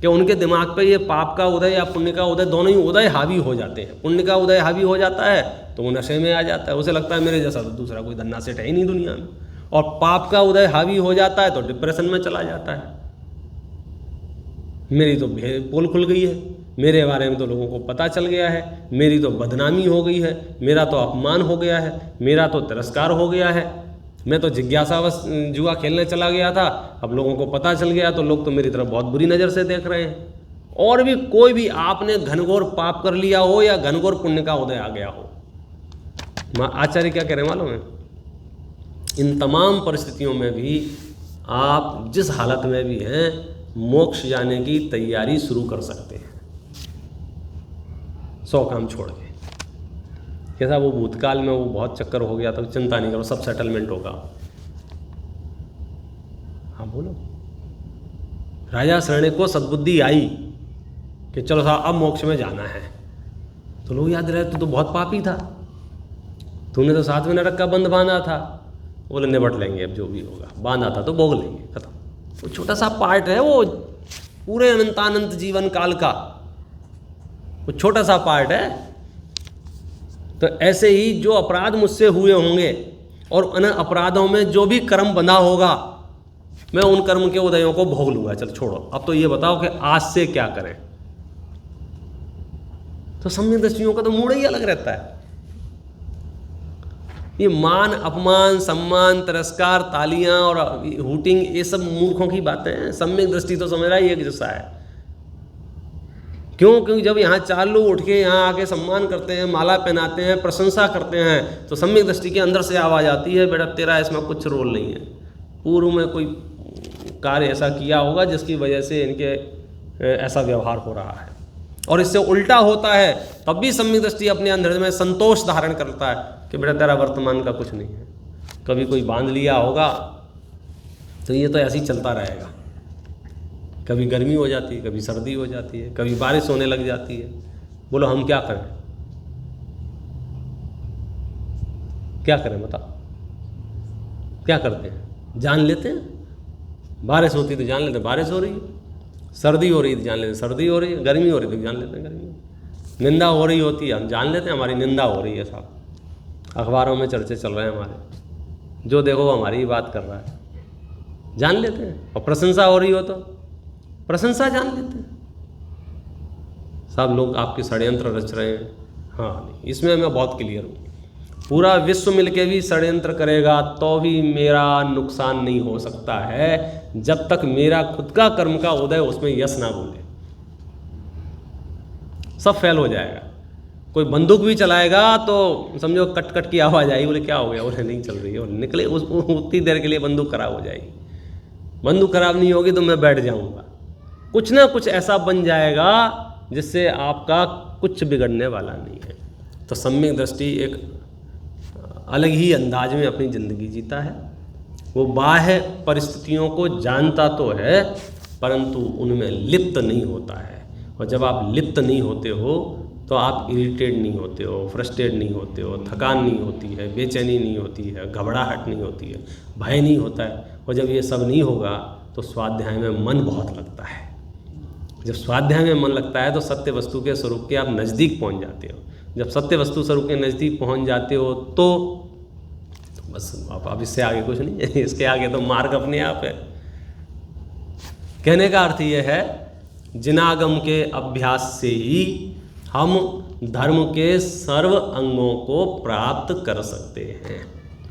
कि उनके दिमाग पे ये पाप का उदय या पुण्य का उदय, दोनों ही उदय हावी हो जाते हैं। पुण्य का उदय हावी हो जाता है तो वो नशे में आ जाता है, उसे लगता है मेरे जैसा तो दूसरा कोई धन्ना सेठ है ही नहीं दुनिया में। और पाप का उदय हावी हो जाता है तो डिप्रेशन में चला जाता है। मेरी तो पोल खुल गई है, मेरे बारे में तो लोगों को पता चल गया है, मेरी तो बदनामी हो गई है, मेरा तो अपमान हो गया है, मेरा तो तिरस्कार हो गया है, मैं तो जिज्ञासावश जुआ खेलने चला गया था, अब लोगों को पता चल गया तो लोग तो मेरी तरफ बहुत बुरी नज़र से देख रहे हैं। और भी कोई भी आपने घनघोर पाप कर लिया हो या घनघोर पुण्य का उदय आ गया हो, आचार्य क्या कह रहे हैं मालूम है? इन तमाम परिस्थितियों में भी आप जिस हालत में भी हैं मोक्ष जाने की तैयारी शुरू कर सकते हैं, 100 काम छोड़ के। कैसा वो भूतकाल में वो बहुत चक्कर हो गया तो चिंता नहीं करो, सब सेटलमेंट होगा। हाँ बोलो। राजा शरण्य को सद्बुद्धि आई कि चलो साहब अब मोक्ष में जाना है, तो लोग याद रहे तो बहुत पापी था, तूने तो 7वें नरक का बंद बांधा था। बोले निपट लेंगे, अब जो भी होगा, बांधा था तो भोग लेंगे, खत्म। वो छोटा सा पार्ट है वो पूरे अनंतानंत जीवन काल का, वो छोटा सा पार्ट है। तो ऐसे ही जो अपराध मुझसे हुए होंगे और उन अपराधों में जो भी कर्म बंधा होगा, मैं उन कर्म के उदयों को भोग लूंगा। चल छोड़ो, अब तो ये बताओ कि आज से क्या करें। तो सम्यक दृष्टियों का तो मूड ही अलग रहता है। ये मान अपमान सम्मान तिरस्कार तालियां और हूटिंग, ये सब मूर्खों की बातें हैं। सम्यक दृष्टि तो समझ रहा है एक जैसा है। क्यों? क्योंकि जब यहाँ 4 लोग उठ के यहाँ आके सम्मान करते हैं, माला पहनाते हैं, प्रशंसा करते हैं, तो सम्यक दृष्टि के अंदर से आवाज़ आती है, बेटा तेरा इसमें कुछ रोल नहीं है, पूर्व में कोई कार्य ऐसा किया होगा जिसकी वजह से इनके ऐसा व्यवहार हो रहा है। और इससे उल्टा होता है तब भी सम्यक दृष्टि अपने अंदर में संतोष धारण करता है कि बेटा तेरा वर्तमान का कुछ नहीं है। कभी कोई बांध लिया होगा तो ये तो ऐसे ही चलता रहेगा, कभी गर्मी हो जाती है, कभी सर्दी हो जाती है, कभी बारिश होने लग जाती है। बोलो हम क्या करें? क्या करें बताओ? क्या करते हैं? जान लेते हैं। बारिश होती तो जान लेते हैं बारिश हो रही है, सर्दी हो रही है तो जान लेते हैं सर्दी हो रही है, गर्मी हो रही है तो जान लेते हैं गर्मी, निंदा हो रही होती है हम जान लेते हैं हमारी निंदा हो रही है। साहब अखबारों में चर्चे चल रहे हैं हमारे, जो देखो वो हमारी ही बात कर रहा है, जान लेते हैं। और प्रशंसा हो रही हो तो प्रशंसा जान लेते हैं। सब लोग आपके षड्यंत्र रच रहे हैं। हाँ, इसमें मैं बहुत क्लियर हूँ। पूरा विश्व मिलके भी षड्यंत्र करेगा तो भी मेरा नुकसान नहीं हो सकता है जब तक मेरा खुद का कर्म का उदय उसमें यश ना बोले। सब फेल हो जाएगा। कोई बंदूक भी चलाएगा तो समझो कट कट की आवाज़ आई, बोले क्या हो गया, बोले नहीं चल रही है, बोले निकले उतनी देर के लिए बंदूक खराब हो जाएगी। बंदूक खराब नहीं होगी तो मैं बैठ जाऊँगा। कुछ ना कुछ ऐसा बन जाएगा जिससे आपका कुछ बिगड़ने वाला नहीं है। तो सम्यक दृष्टि एक अलग ही अंदाज में अपनी ज़िंदगी जीता है। वो बाह्य परिस्थितियों को जानता तो है परंतु उनमें लिप्त नहीं होता है। और जब आप लिप्त नहीं होते हो तो आप इरिटेट नहीं होते हो, फ्रस्ट्रेट नहीं होते हो, थकान नहीं होती है, बेचैनी नहीं होती है, घबराहट नहीं होती है, भय नहीं होता है। और जब ये सब नहीं होगा तो स्वाध्याय में मन बहुत लगता है। जब स्वाध्याय में मन लगता है तो सत्य वस्तु के स्वरूप के आप नज़दीक पहुंच जाते हो। जब सत्य वस्तु स्वरूप के नज़दीक पहुंच जाते हो तो बस आप इससे आगे कुछ नहीं है, इसके आगे तो मार्ग अपने आप है। कहने का अर्थ ये है, जिनागम के अभ्यास से ही हम धर्म के सर्व अंगों को प्राप्त कर सकते हैं।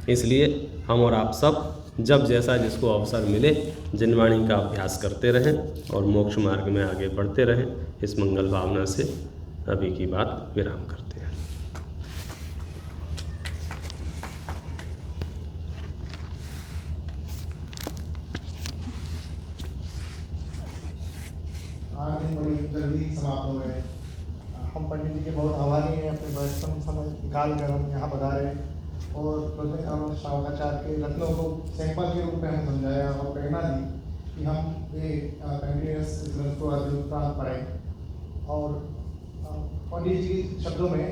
इसलिए हम और आप सब जब जैसा जिसको अवसर मिले जिनवाणी का अभ्यास करते रहें और मोक्ष मार्ग में आगे बढ़ते रहें। इस मंगल भावना से अभी की बात विराम करते हैं। आज दिन बड़ी जल्दी समाप्त हो गए। हम पंडित जी के बहुत आभारी हैं, अपने बचपन समय निकाल कर हम यहाँ पधारे और श्रावकाचार्य के रत्नों को सैंपल के रूप में हम समझाया और प्रेरणा दी कि हम ये कंटिन्यूस ग्रंथ को अद्भुत पढ़ें। और पंडित जी के शब्दों में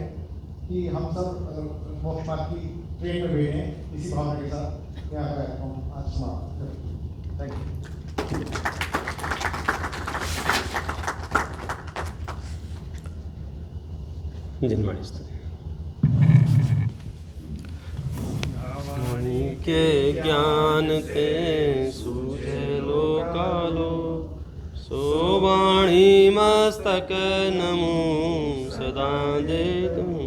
कि हम सब मोक्ष मार्ग की ट्रेन में बैठें, इसी भावना के साथ यहाँ पर हम आज समाप्त करें। Thank you. जिनवाणी वाणी के ज्ञान के सूझे लोकालो, सो वाणी मस्तक नमो सदा दे तुम।